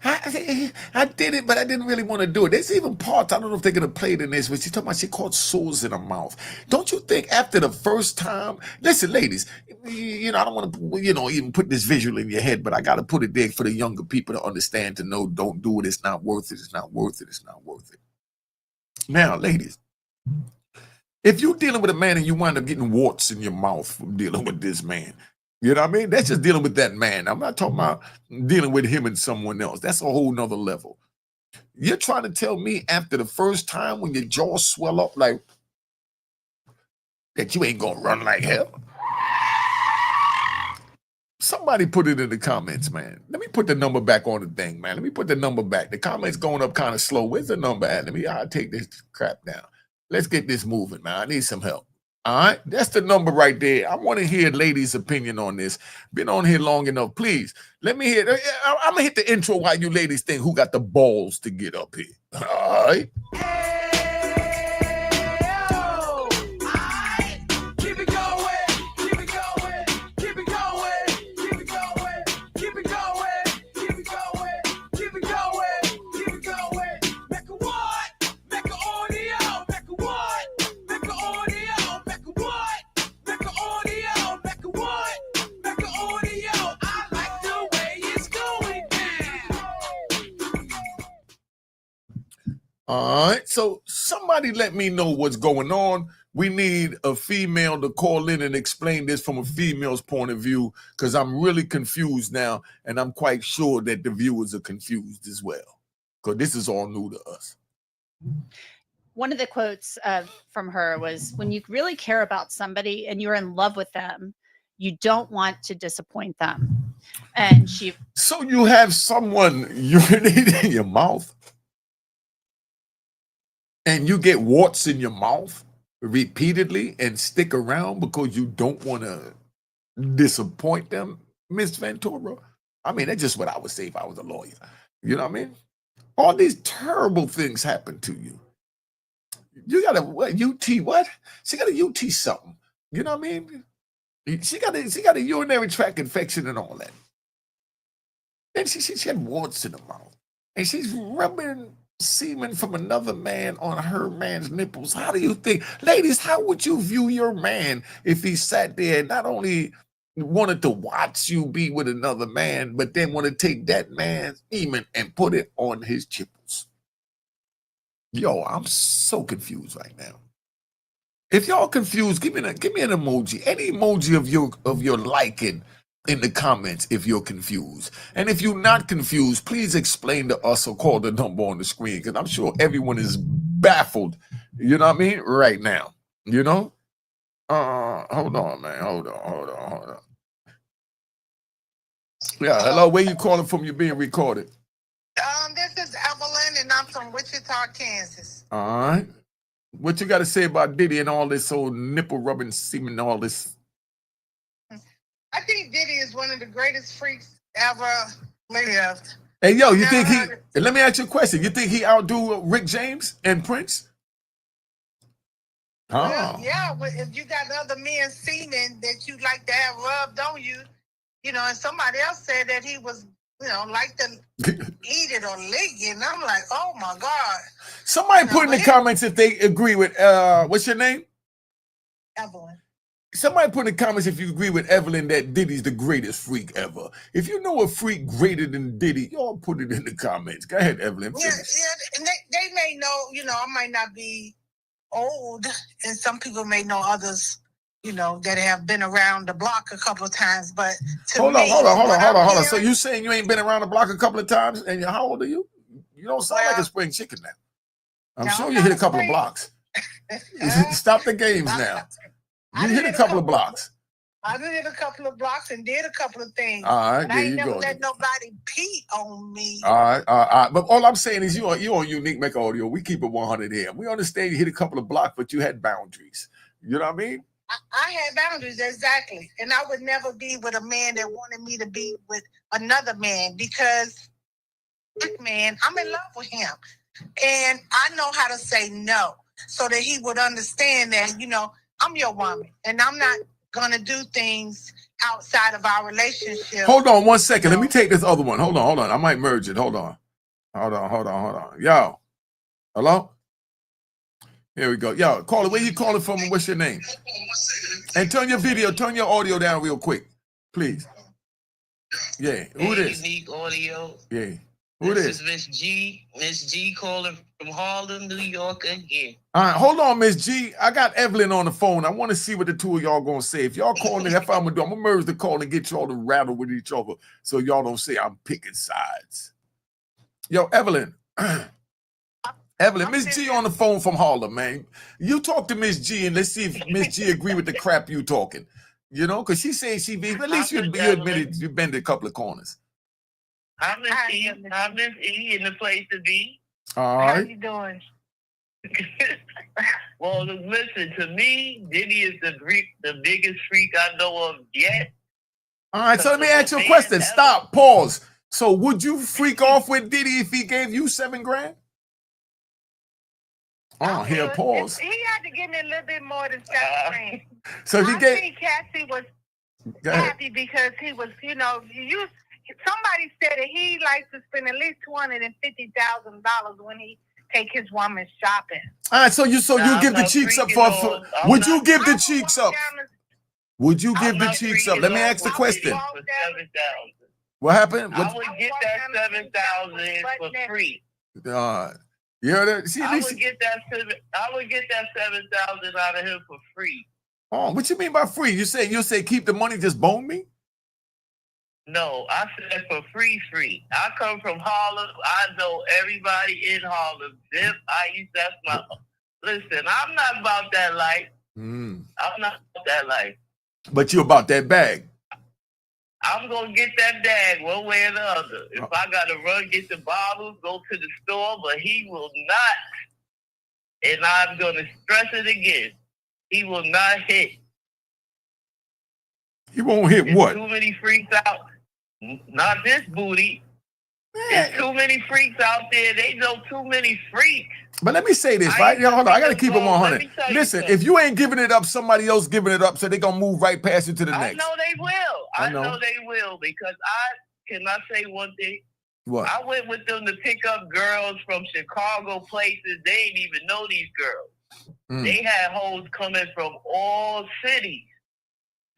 I did it, but I didn't really want to do it. There's even parts, I don't know if they're going to play it in this, but she's talking about she caught sores in her mouth. Don't you think after the first time, listen, ladies, you know, I don't want to, you know, even put this visual in your head, but I got to put it there for the younger people to understand, to know, don't do it. It's not worth it. It's not worth it. It's not worth it. Now, ladies, if you're dealing with a man and you wind up getting warts in your mouth from dealing with this man, you know what I mean? That's just dealing with that man. I'm not talking about dealing with him and someone else. That's a whole nother level. You're trying to tell me after the first time when your jaw swell up like that, you ain't gonna run like hell? Somebody put it in the comments, man. Let me put the number back on the thing, man. Let me put the number back. The comments going up kind of slow. Where's the number at? I'll take this crap down. Let's get this moving, man. I need some help. All right, that's the number right there. I want to hear ladies' opinion on this. Been on here long enough. Please, let me hear. I'm going to hit the intro while you ladies think who got the balls to get up here. All right. All right, so somebody let me know what's going on. We need a female to call in and explain this from a female's point of view, because I'm really confused now, and I'm quite sure that the viewers are confused as well, because this is all new to us. One of the quotes from her was, when you really care about somebody and you're in love with them, you don't want to disappoint them. And So you have someone urinating in your mouth? And you get warts in your mouth repeatedly and stick around because you don't want to disappoint them, Miss Ventura? I mean, that's just what I would say if I was a lawyer. You know what I mean? All these terrible things happen to you. You got a UT what? She got a UT something. You know what I mean? She got a urinary tract infection and all that. And she had warts in her mouth. And she's rubbing semen from another man on her man's nipples. How do you think, ladies, how would you view your man if he sat there and not only wanted to watch you be with another man, but then want to take that man's semen and put it on his chipples. Yo, I'm so confused right now. If y'all confused, give me an emoji. Any emoji of your liking in the comments if you're confused. And if you're not confused, please explain to us or call the number on the screen, because I'm sure everyone is baffled, you know what I mean, right now. You know? Hold on, man. Hold on. Yeah, hello, where you calling from? You're being recorded. This is Evelyn, and I'm from Wichita, Kansas. All right. What you got to say about Diddy and all this old nipple rubbing semen and all this? I think Diddy is one of the greatest freaks ever lived. Hey, yo, you think he... Let me ask you a question. You think he outdo Rick James and Prince? Well, yeah, but if you got other men's semen that you like to have rubbed on you, you know, and somebody else said that he was, you know, like to eat it or lick it, and I'm like, oh my God. Somebody put in the comments if they agree with, what's your name? Evelyn. Somebody put in the comments if you agree with Evelyn that Diddy's the greatest freak ever. If you know a freak greater than Diddy, y'all put it in the comments. Go ahead, Evelyn. Yeah, and they may know, you know, I might not be old, and some people may know others, you know, that have been around the block a couple of times, but hold on. So you saying you ain't been around the block a couple of times, and how old are you? You don't sound like a spring chicken now. I'm sure you hit a couple of blocks. Stop the games now. You hit a couple of blocks. I did hit a couple of blocks and did a couple of things. All right, there you go. I ain't never let nobody pee on me. All right. But all I'm saying is you on Unique Make Audio. We keep it 100 here. We understand you hit a couple of blocks, but you had boundaries. You know what I mean? I had boundaries, exactly. And I would never be with a man that wanted me to be with another man, because this man, I'm in love with him. And I know how to say no so that he would understand that, you know, I'm your woman and I'm not going to do things outside of our relationship. Hold on 1 second. Let me take this other one. Hold on. I might merge it. Hold on. Yo. Hello? Here we go. Yo, caller, where you calling from and what's your name? And turn your audio down real quick, please. Yeah, who it is? Unique Audio. Yeah. Who it is? This is Miss G. Miss G calling from Harlem, New York again. All right, hold on, Miss G. I got Evelyn on the phone. I want to see what the two of y'all gonna say. If y'all calling, that's what I'm gonna do. I'm gonna merge the call and get y'all to rattle with each other so y'all don't say I'm picking sides. Yo, Evelyn. Evelyn, Miss G on the phone from Harlem, man. You talk to Miss G and let's see if Miss G agree with the crap you talking. You know, because she says she be, at least you admitted you've been to a couple of corners. I'm Miss E. I'm Miss E in the place to be. All right. How you doing? Well, listen, to me, Diddy is the biggest freak I know of yet. All right, so let me ask you a question. Stop, pause. So would you freak off with Diddy if he gave you $7,000? Oh, here, pause. He had to give me a little bit more than $7,000. So he gave. I think Cassie was happy because he was, you know, somebody said that he likes to spend at least $250,000 when he take his woman shopping. All right, so you give the cheeks up for would you give the cheeks up? Would you give the cheeks up? Let me ask the question. What happened? I would get that $7,000 for free. You heard that? See, I would get that $7,000 out of him for free. Oh, what you mean by free? You say keep the money, just bone me? No, I said for free. I come from Harlem. I know everybody in Harlem. Listen, I'm not about that life. I'm not about that life. But you about that bag. I'm going to get that bag one way or the other. If I got to run, get the bottles, go to the store, but he will not, and I'm going to stress it again, he will not hit. He won't hit what? Too many freaks out. Not this booty. There's too many freaks out there. They know too many freaks. But let me say this, right? Hold on. I got to keep it 100. Listen, if you ain't giving it up, somebody else giving it up, so they're going to move right past you to the next. I know they will. I know they will, because can I say one thing? What? I went with them to pick up girls from Chicago places. They didn't even know these girls. They had hoes coming from all cities.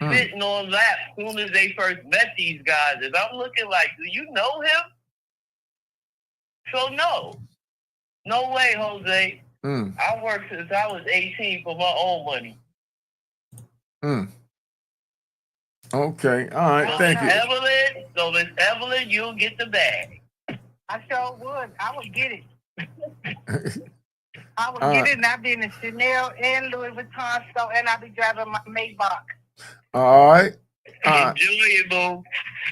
sitting on laps soon as they first met these guys. And I'm looking like, do you know him? So no way, Jose. I worked since I was 18 for my own money. Okay, all right, thank you. Evelyn, so Miss Evelyn, you'll get the bag. I sure would. I would get it. I would get it, and I'd be in the Chanel and Louis Vuitton store, and I'd be driving my Maybach. All right. Enjoy it, boo.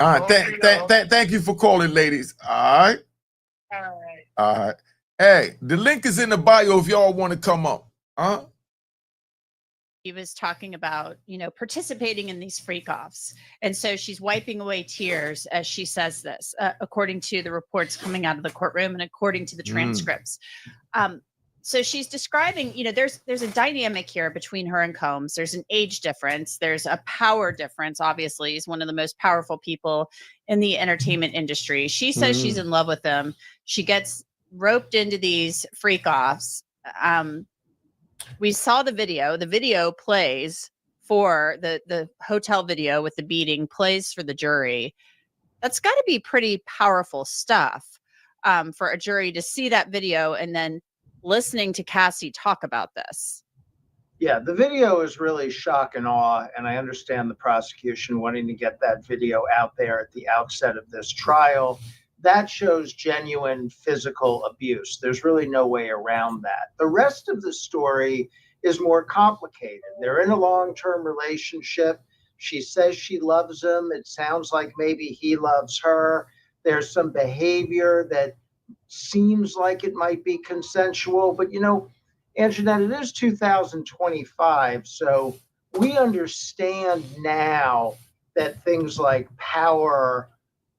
All right, thank you for calling, ladies. All right. All right. All right. Hey, the link is in the bio if y'all want to come up. He was talking about, participating in these freak offs. And so she's wiping away tears as she says this, according to the reports coming out of the courtroom and according to the transcripts. So she's describing, there's a dynamic here between her and Combs. There's an age difference. There's a power difference. Obviously, he's one of the most powerful people in the entertainment industry. She says she's in love with him. She gets roped into these freak offs. We saw the video. The video plays for the hotel video with the beating plays for the jury. That's got to be pretty powerful stuff for a jury to see that video and then listening to Cassie talk about this. Yeah, the video is really shock and awe, and I understand the prosecution wanting to get that video out there at the outset of this trial. That shows genuine physical abuse. There's really no way around that. The rest of the story is more complicated. They're in a long-term relationship. She says she loves him. It sounds like maybe he loves her. There's some behavior that seems like it might be consensual, but Anjanette, it is 2025, so we understand now that things like power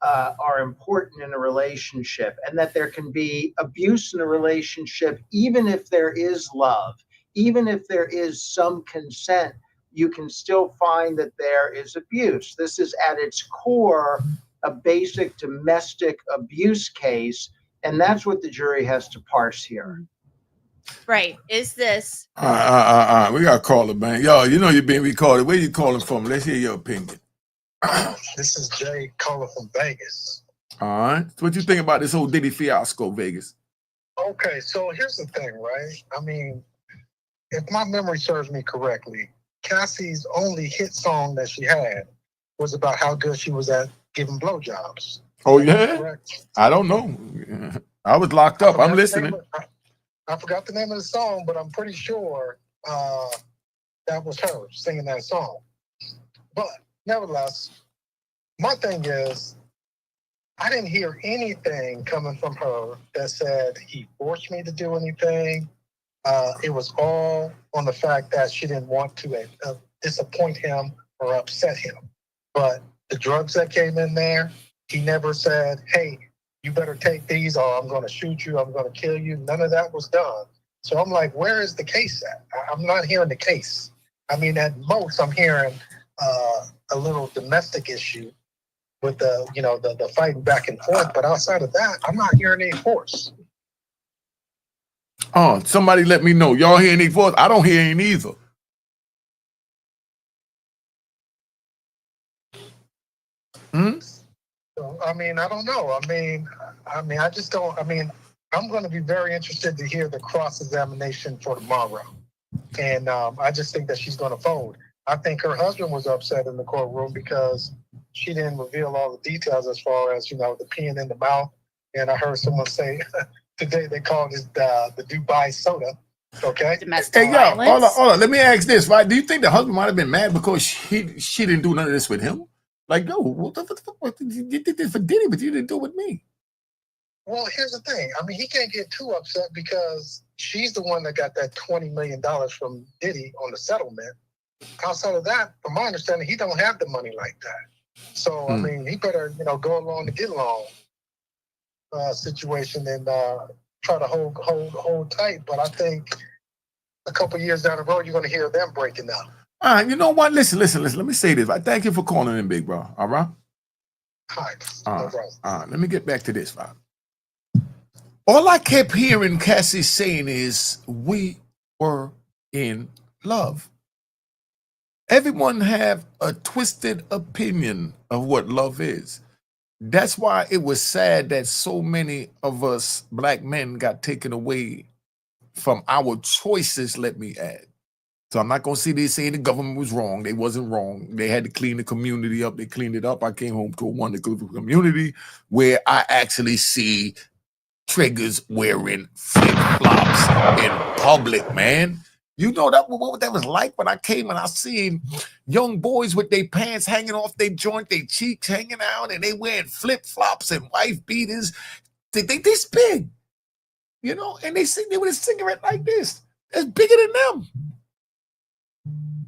are important in a relationship, and that there can be abuse in a relationship even if there is love, even if there is some consent. You can still find that there is abuse. This is at its core a basic domestic abuse case, and that's what the jury has to parse here. Right. Is this? We got to call it, man. Yo, you're being recorded. Where you calling from? Let's hear your opinion. This is Jay calling from Vegas. All right. So what you think about this whole Diddy fiasco, Vegas? Okay, so here's the thing, right? I mean, if my memory serves me correctly, Cassie's only hit song that she had was about how good she was at giving blowjobs. Oh, yeah? I don't know. I was locked up. I'm listening. I forgot the name of the song, but I'm pretty sure that was her singing that song. But nevertheless, my thing is, I didn't hear anything coming from her that said he forced me to do anything. It was all on the fact that she didn't want to disappoint him or upset him. But the drugs that came in there, he never said, hey, you better take these or I'm going to shoot you, I'm going to kill you. None of that was done. So I'm like, where is the case at? I'm not hearing the case. I mean, at most, I'm hearing a little domestic issue with the fighting back and forth. But outside of that, I'm not hearing any force. Oh, somebody let me know. Y'all hear any force? I don't hear any either. So, I mean, I don't know. I mean, I just don't. I mean, I'm going to be very interested to hear the cross-examination for tomorrow. And I just think that she's going to fold. I think her husband was upset in the courtroom because she didn't reveal all the details as far as, the peeing in the mouth. And I heard someone say today they called it the Dubai soda. Okay. Domestic yo, violence. hold on. Let me ask this, right? Do you think the husband might have been mad because she didn't do none of this with him? Like, yo, what the fuck? You did this for Diddy, but you didn't do it with me. Well, here's the thing. I mean, he can't get too upset because she's the one that got that $20 million from Diddy on the settlement. Outside of that, from my understanding, he don't have the money like that. So, I mean, he better, go along to get along situation and try to hold tight. But I think a couple years down the road, you're going to hear them breaking up. All right, you know what? Listen. Let me say this. I thank you for calling in, big bro. All right? Hi. All right. Let me get back to this, right? All I kept hearing Cassie saying is, we were in love. Everyone have a twisted opinion of what love is. That's why it was sad that so many of us black men got taken away from our choices, let me add. So I'm not going to see they say the government was wrong. They wasn't wrong. They had to clean the community up. They cleaned it up. I came home to a wonderful community where I actually see triggers wearing flip-flops in public, man. You know that what that was like when I came and I seen young boys with their pants hanging off their joint, their cheeks hanging out, and they wearing flip-flops and wife beaters. They think this big, you know, and they sitting there with a cigarette like this. That's bigger than them.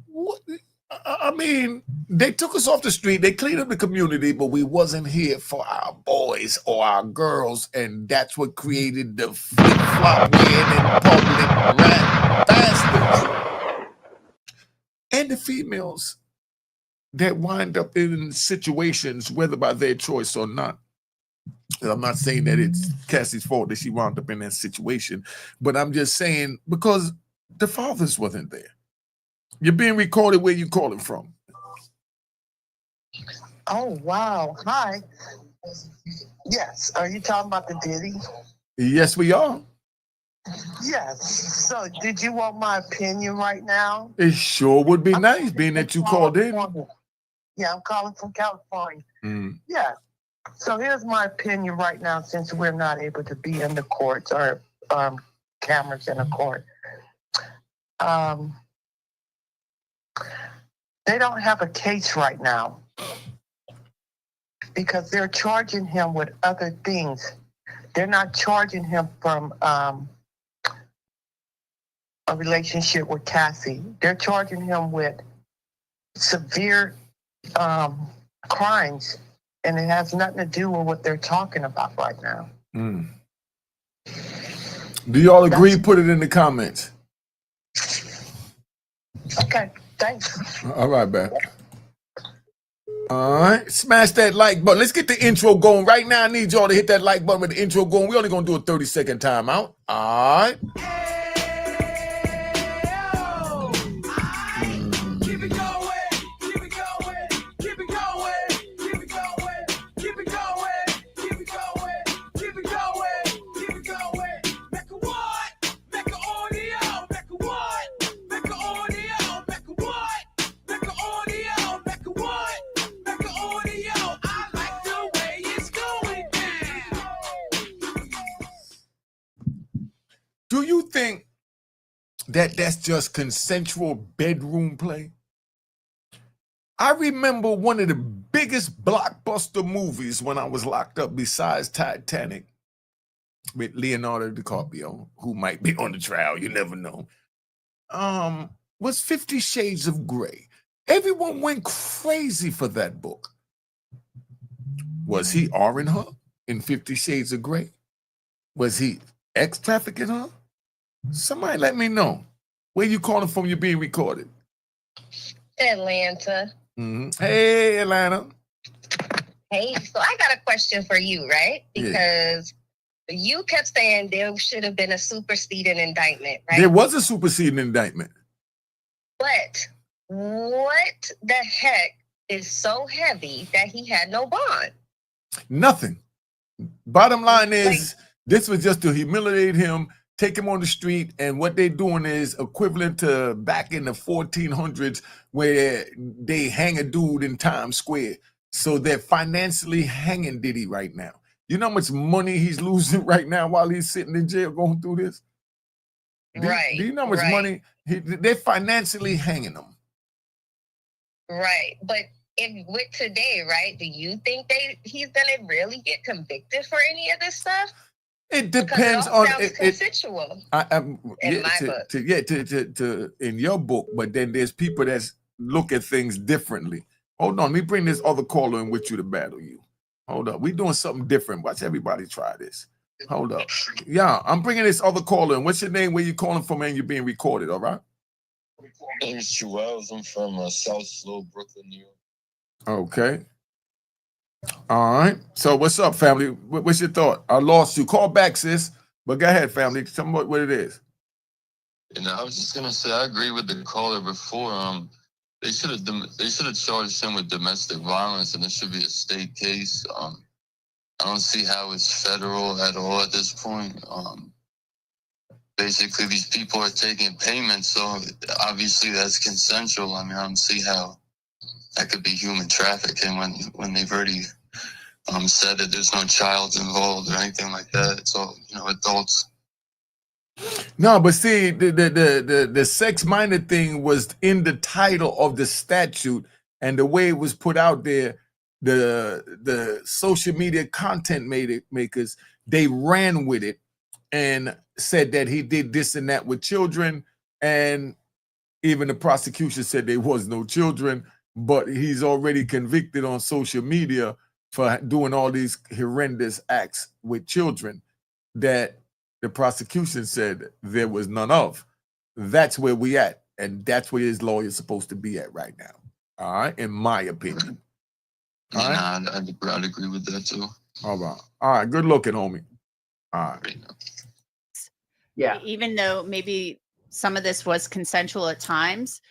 What? I mean, they took us off the street, they cleaned up the community, but we wasn't here for our boys or our girls, and that's what created the flip-flop wearing in public rat bastards. And the females that wind up in situations, whether by their choice or not. And I'm not saying that it's Cassie's fault that she wound up in that situation, but I'm just saying because the fathers wasn't there. You're being recorded where you calling from. Oh, wow. Hi. Yes. Are you talking about the Diddy? Yes, we are. Yes. So did you want my opinion right now? It sure would be nice, being that you called in. Yeah, I'm calling from California. Mm. Yeah. So here's my opinion right now, since we're not able to be in the courts or cameras in the court. They don't have a case right now because they're charging him with other things. They're not charging him from a relationship with Cassie. They're charging him with severe crimes, and it has nothing to do with what they're talking about right now. Mm. Do y'all agree? Put it in the comments. Okay, thanks. All right, back. All right, smash that like button. Let's get the intro going right now. I need y'all to hit that like button with the intro going. We're only gonna do a 30-second timeout. All right. Do you think that that's just consensual bedroom play? I remember one of the biggest blockbuster movies when I was locked up besides Titanic with Leonardo DiCaprio, who might be on the trial, you never know, was 50 Shades of Grey. Everyone went crazy for that book. Was he R-ing her in 50 Shades of Grey? Was he ex-trafficking her? Somebody let me know. Where you calling from? You're being recorded. Atlanta. Mm-hmm. Hey, Atlanta. Hey, so I got a question for you, right? Because you kept saying there should have been a superseding indictment, right? There was a superseding indictment. But what the heck is so heavy that he had no bond? Nothing. Bottom line is, this was just to humiliate him, take him on the street, and what they're doing is equivalent to back in the 1400s where they hang a dude in Times Square. So they're financially hanging Diddy right now. You know how much money he's losing right now while he's sitting in jail going through this? Do you know how much money? They're financially hanging him. Right. But with today, right, do you think he's going to really get convicted for any of this stuff? It depends on consensual. In my book. In your book, but then there's people that look at things differently. Hold on, let me bring this other caller in with you to battle you. Hold up, we're doing something different. Watch everybody try this. Hold up. Yeah, I'm bringing this other caller in. What's your name? Where you calling from? And you're being recorded, all right? My name is Joel. I'm from South Slow, Brooklyn, New York. Okay. All right. So what's up, family? What's your thought? I lost you. Call back, sis. But go ahead, family. Tell me what it is. And I was just gonna say I agree with the caller before. They should have charged him with domestic violence, and it should be a state case. I don't see how it's federal at all at this point. Basically, these people are taking payments, so obviously that's consensual. I mean, I don't see how that could be human trafficking when they've already said that there's no child involved or anything like that. It's all, adults. No, but see, the sex-minded thing was in the title of the statute, and the way it was put out there, the social media content makers, they ran with it and said that he did this and that with children, and even the prosecution said there was no children, but he's already convicted on social media for doing all these horrendous acts with children that the prosecution said there was none of. That's where we at, and that's where his lawyer's supposed to be at right now. All right, in my opinion. All right? I'd agree with that too. All right. Good looking, homie. All right. Yeah. Even though maybe some of this was consensual at times,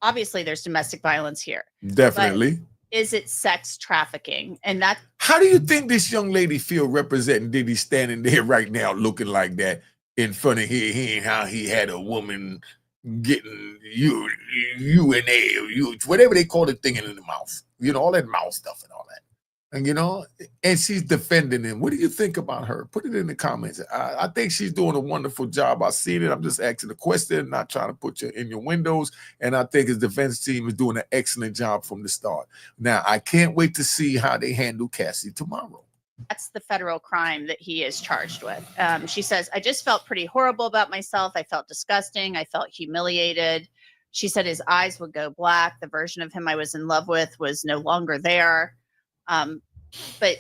obviously there's domestic violence here. Definitely. But is it sex trafficking? And that. How do you think this young lady feel representing Diddy standing there right now looking like that in front of hearing how he had a woman getting you in there, whatever they call the thing in the mouth, all that mouth stuff and all that. And, and she's defending him. What do you think about her? Put it in the comments. I think she's doing a wonderful job. I've seen it. I'm just asking a question, not trying to put you in your windows. And I think his defense team is doing an excellent job from the start. Now, I can't wait to see how they handle Cassie tomorrow. That's the federal crime that he is charged with. She says, I just felt pretty horrible about myself. I felt disgusting. I felt humiliated. She said his eyes would go black. The version of him I was in love with was no longer there. But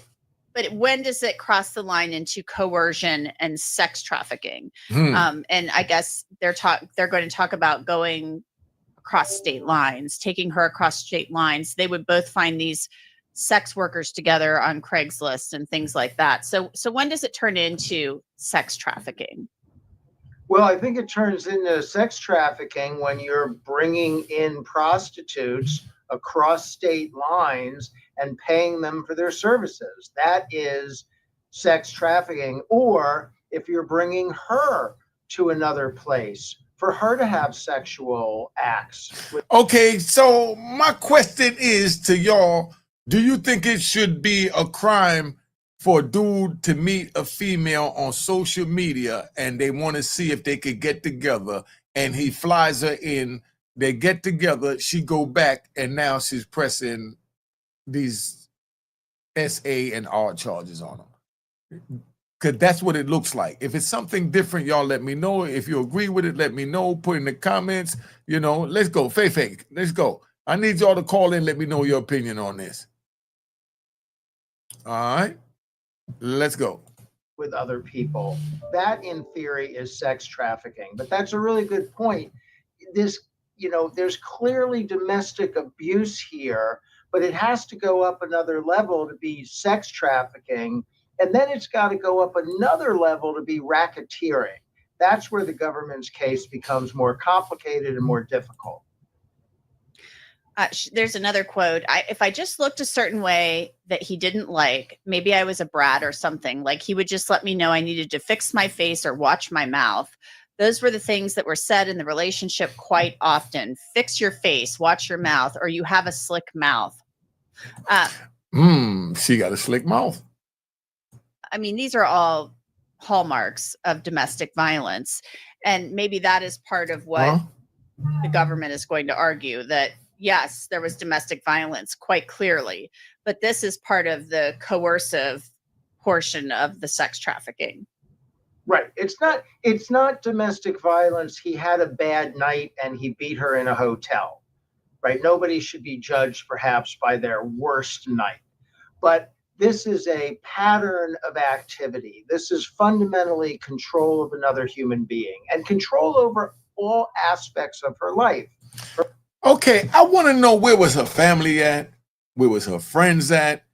when does it cross the line into coercion and sex trafficking? And I guess they're going to talk about going across state lines, taking her across state lines. They would both find these sex workers together on Craigslist and things like that. So when does it turn into sex trafficking? Well, I think it turns into sex trafficking when you're bringing in prostitutes across state lines and paying them for their services. That is sex trafficking. Or if you're bringing her to another place for her to have sexual acts. Okay, so my question is to y'all, do you think it should be a crime for a dude to meet a female on social media and they want to see if they could get together, and he flies her in, they get together, she go back, and now she's pressing these SA and R charges on him? Because that's what it looks like. If it's something different, y'all let me know. If you agree with it, let me know. Put in the comments. Let's go. Faye, let's go. I need y'all to call in. Let me know your opinion on this. All right. Let's go. With other people. That, in theory, is sex trafficking. But that's a really good point. There's clearly domestic abuse here, but it has to go up another level to be sex trafficking. And then it's got to go up another level to be racketeering. That's where the government's case becomes more complicated and more difficult. There's another quote. If I just looked a certain way that he didn't like, maybe I was a brat or something, like he would just let me know I needed to fix my face or watch my mouth. Those were the things that were said in the relationship quite often. Fix your face, watch your mouth, or you have a slick mouth. She got a slick mouth. I mean, these are all hallmarks of domestic violence. And maybe that is part of what the government is going to argue, that yes, there was domestic violence quite clearly, but this is part of the coercive portion of the sex trafficking. Right. It's not domestic violence. He had a bad night and he beat her in a hotel. Right. Nobody should be judged perhaps by their worst night. But this is a pattern of activity. This is fundamentally control of another human being and control over all aspects of her life. Okay, I want to know, where was her family at? Where was her friends at?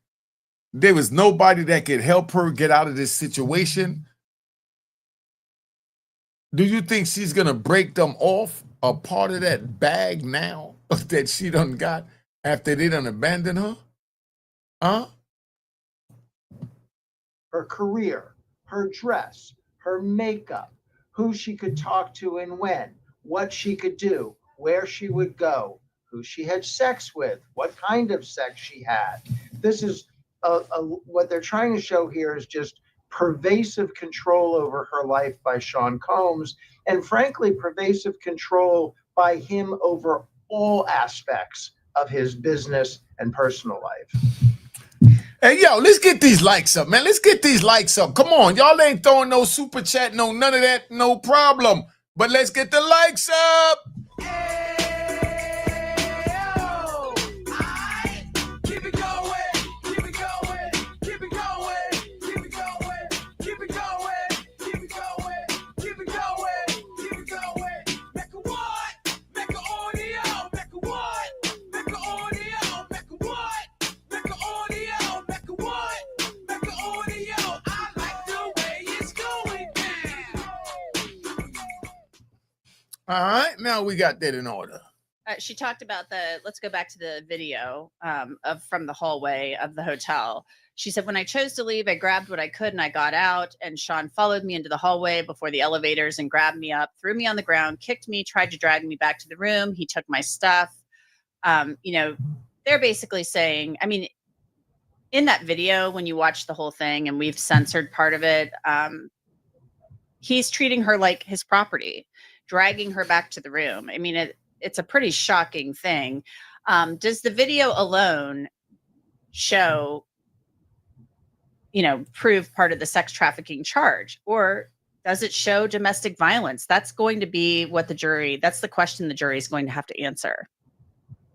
There was nobody that could help her get out of this situation. Do you think she's going to break them off a part of that bag now? that she done got after they done abandoned her? Huh? Her career, her dress, her makeup, who she could talk to and when, what she could do, where she would go, who she had sex with, what kind of sex she had. This is what they're trying to show here is just pervasive control over her life by Sean Combs, and frankly, pervasive control by him over all aspects of his business and personal life. Hey, yo, let's get these likes up, man. Let's get these likes up. Come on. Y'all ain't throwing no super chat, no none of that, no problem. But let's get the likes up. All right, now we got that in order. She talked about let's go back to the video from the hallway of the hotel. She said, when I chose to leave, I grabbed what I could and I got out. And Sean followed me into the hallway before the elevators and grabbed me up, threw me on the ground, kicked me, tried to drag me back to the room. He took my stuff. They're basically saying, I mean, in that video, when you watch the whole thing, and we've censored part of it, he's treating her like his property, dragging her back to the room. I mean, it's a pretty shocking thing. Does the video alone show, prove part of the sex trafficking charge, or does it show domestic violence? That's going to be that's the question the jury is going to have to answer.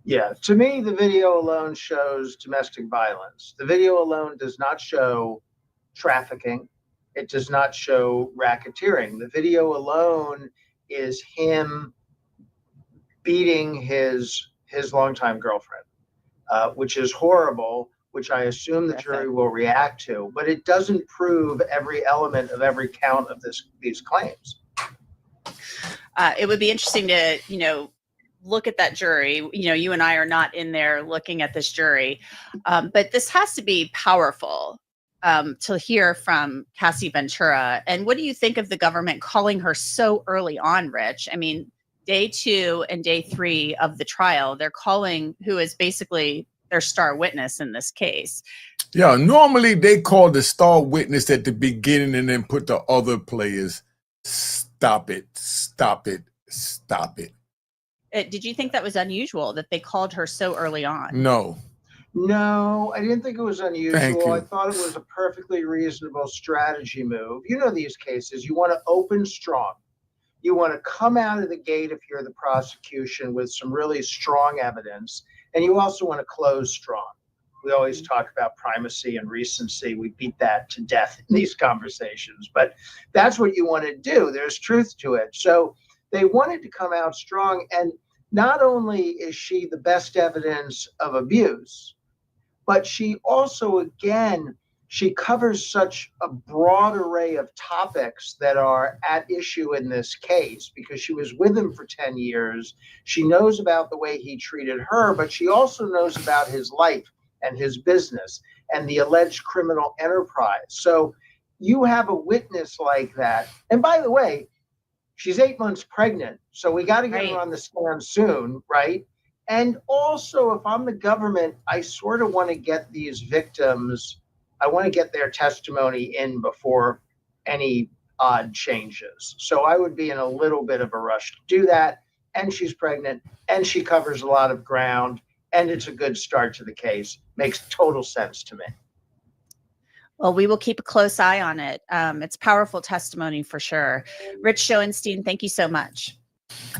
Yeah, to me, the video alone shows domestic violence. The video alone does not show trafficking. It does not show racketeering. The video alone is him beating his longtime girlfriend, which is horrible, which I assume the jury will react to, but it doesn't prove every element of every count of these claims. It would be interesting to, look at that jury. You and I are not in there looking at this jury, but this has to be powerful to hear from Cassie Ventura. And what do you think of the government calling her so early on, Rich? I mean, day 2 and day 3 of the trial, they're calling who is basically their star witness in this case. Yeah, normally they call the star witness at the beginning and then put the other players. Stop it, stop it, stop it. Did you think that was unusual that they called her so early on? No, I didn't think it was unusual. I thought it was a perfectly reasonable strategy move. These cases, you want to open strong. You want to come out of the gate if you're the prosecution with some really strong evidence. And you also want to close strong. We always talk about primacy and recency. We beat that to death in these conversations, but that's what you want to do. There's truth to it. So they wanted to come out strong. And not only is she the best evidence of abuse, but she also, again, she covers such a broad array of topics that are at issue in this case because she was with him for 10 years. She knows about the way he treated her, but she also knows about his life and his business and the alleged criminal enterprise. So you have a witness like that. And by the way, she's 8 months pregnant, so we got to get her on the stand soon, right? And also, if I'm the government, I sort of want to get these victims, I want to get their testimony in before any odd changes. So I would be in a little bit of a rush to do that. And she's pregnant, and she covers a lot of ground, and it's a good start to the case. Makes total sense to me. Well, we will keep a close eye on it. It's powerful testimony for sure. Rich Schoenstein, thank you so much.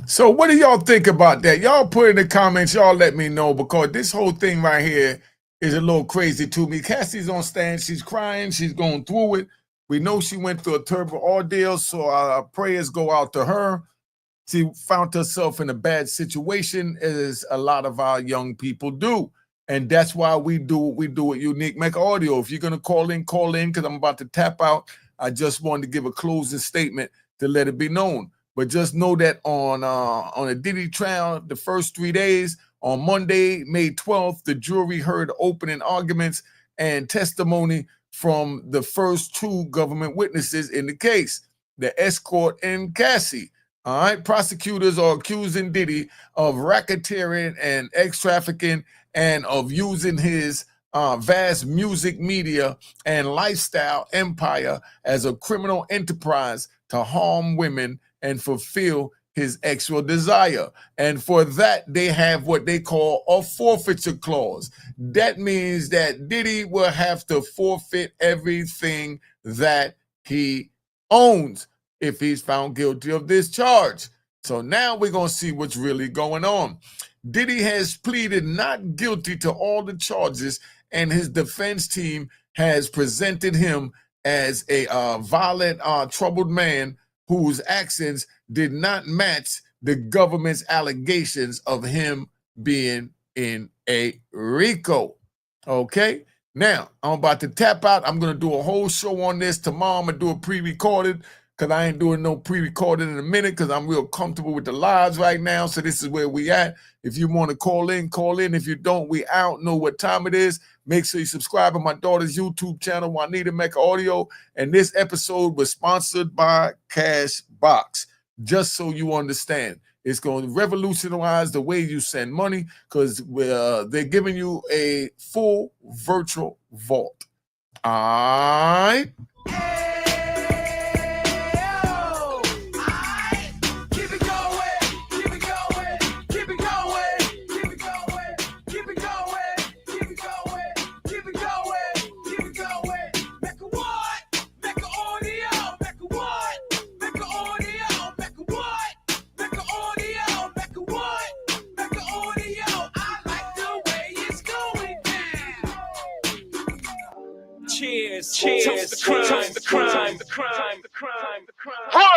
So what do y'all think about that? Y'all put in the comments, y'all let me know, because this whole thing right here is a little crazy to me. Cassie's on stand. She's crying. She's going through it. We know she went through a terrible ordeal, so our prayers go out to her. She found herself in a bad situation, as a lot of our young people do. And that's why we do what we do at Unique Make Audio. If you're going to call in, because I'm about to tap out. I just wanted to give a closing statement to let it be known. But just know that on a Diddy trial, the first 3 days, on Monday, May 12th, the jury heard opening arguments and testimony from the first 2 government witnesses in the case, the escort and Cassie. All right, prosecutors are accusing Diddy of racketeering and ex-trafficking and of using his vast music media and lifestyle empire as a criminal enterprise to harm women and fulfill his sexual desire. And for that, they have what they call a forfeiture clause. That means that Diddy will have to forfeit everything that he owns if he's found guilty of this charge. So now we're going to see what's really going on. Diddy has pleaded not guilty to all the charges, and his defense team has presented him as a violent, troubled man whose actions did not match the government's allegations of him being in a RICO. Okay? Now, I'm about to tap out. I'm going to do a whole show on this. Tomorrow, I'm going to do a pre-recorded because I ain't doing no pre-recorded in a minute because I'm real comfortable with the lives right now. So this is where we at. If you want to call in, call in. If you don't, we out. Know what time it is. Make sure you subscribe to my daughter's YouTube channel, Juanita Mecca Audio. And this episode was sponsored by Cashbox. Just so you understand. It's going to revolutionize the way you send money because they're giving you a full virtual vault. All right. Cheers, toast the crime, the crime, the crime, the crime, the crime. What?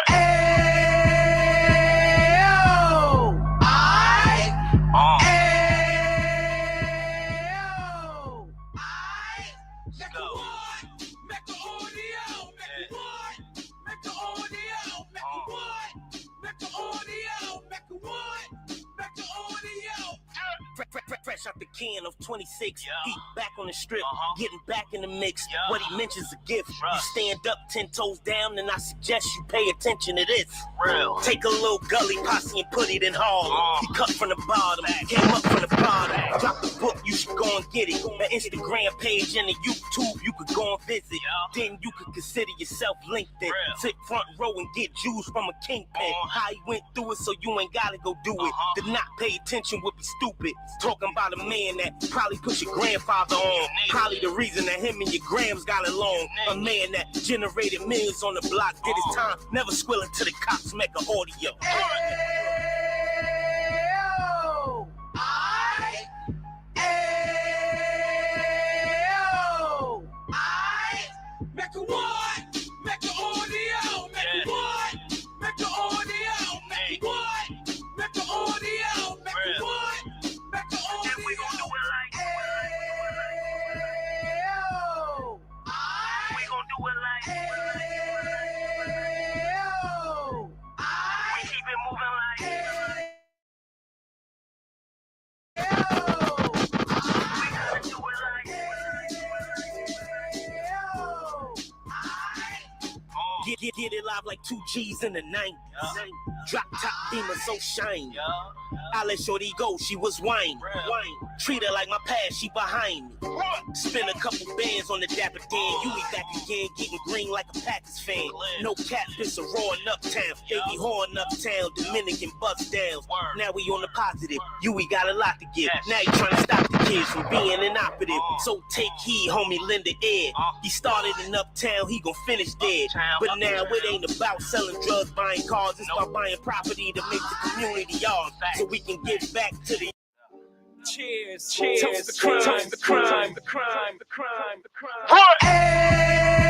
Fresh out the can of 26, he back on the strip, getting back in the mix. What he mentions a gift. You stand up 10 toes down, and I suggest you pay attention to this. Take a little gully posse and put it in Harlem. He cut from the bottom, came up from the bottom. Drop the book, you should go and get it. The Instagram page and the YouTube, you could go and visit. Then you could consider yourself LinkedIn. Sit front row and get juice from a kingpin. How he went through it, so you ain't gotta go do it. To not pay attention would be stupid. Talking about a man that probably put your grandfather on. Probably the reason that him and your grams got along. A man that generated millions on the block, did his time, never squilling to the cops, make an audio. Make a what? Make a audio. Make a what? Make a audio. Make a what? Make a audio. Make a what? Make a audio. And we gon' do it like we gon' do it like we keep it moving like Get it live like 2 G's in the 90s. Drop top beamer so shiny. I let shorty go, she was wine. Treat her like my past, she behind me. Spend a couple bands on the dapper Dan. You eat back again, getting green like a Packers fan. No cap, it's a raw in uptown. Baby horn uptown, Dominican bust downs. Now we on the positive, we got a lot to give. Now you trying to stop the kids from being inoperative. So take heed, homie, lend an ear. He started in uptown, he gon' finish dead. But now it ain't about selling drugs, buying cars. It's about buying property to make the community yours, so we can give back to the. Cheers, cheers, the crime, the crime, the crime, the crime, the crime. What?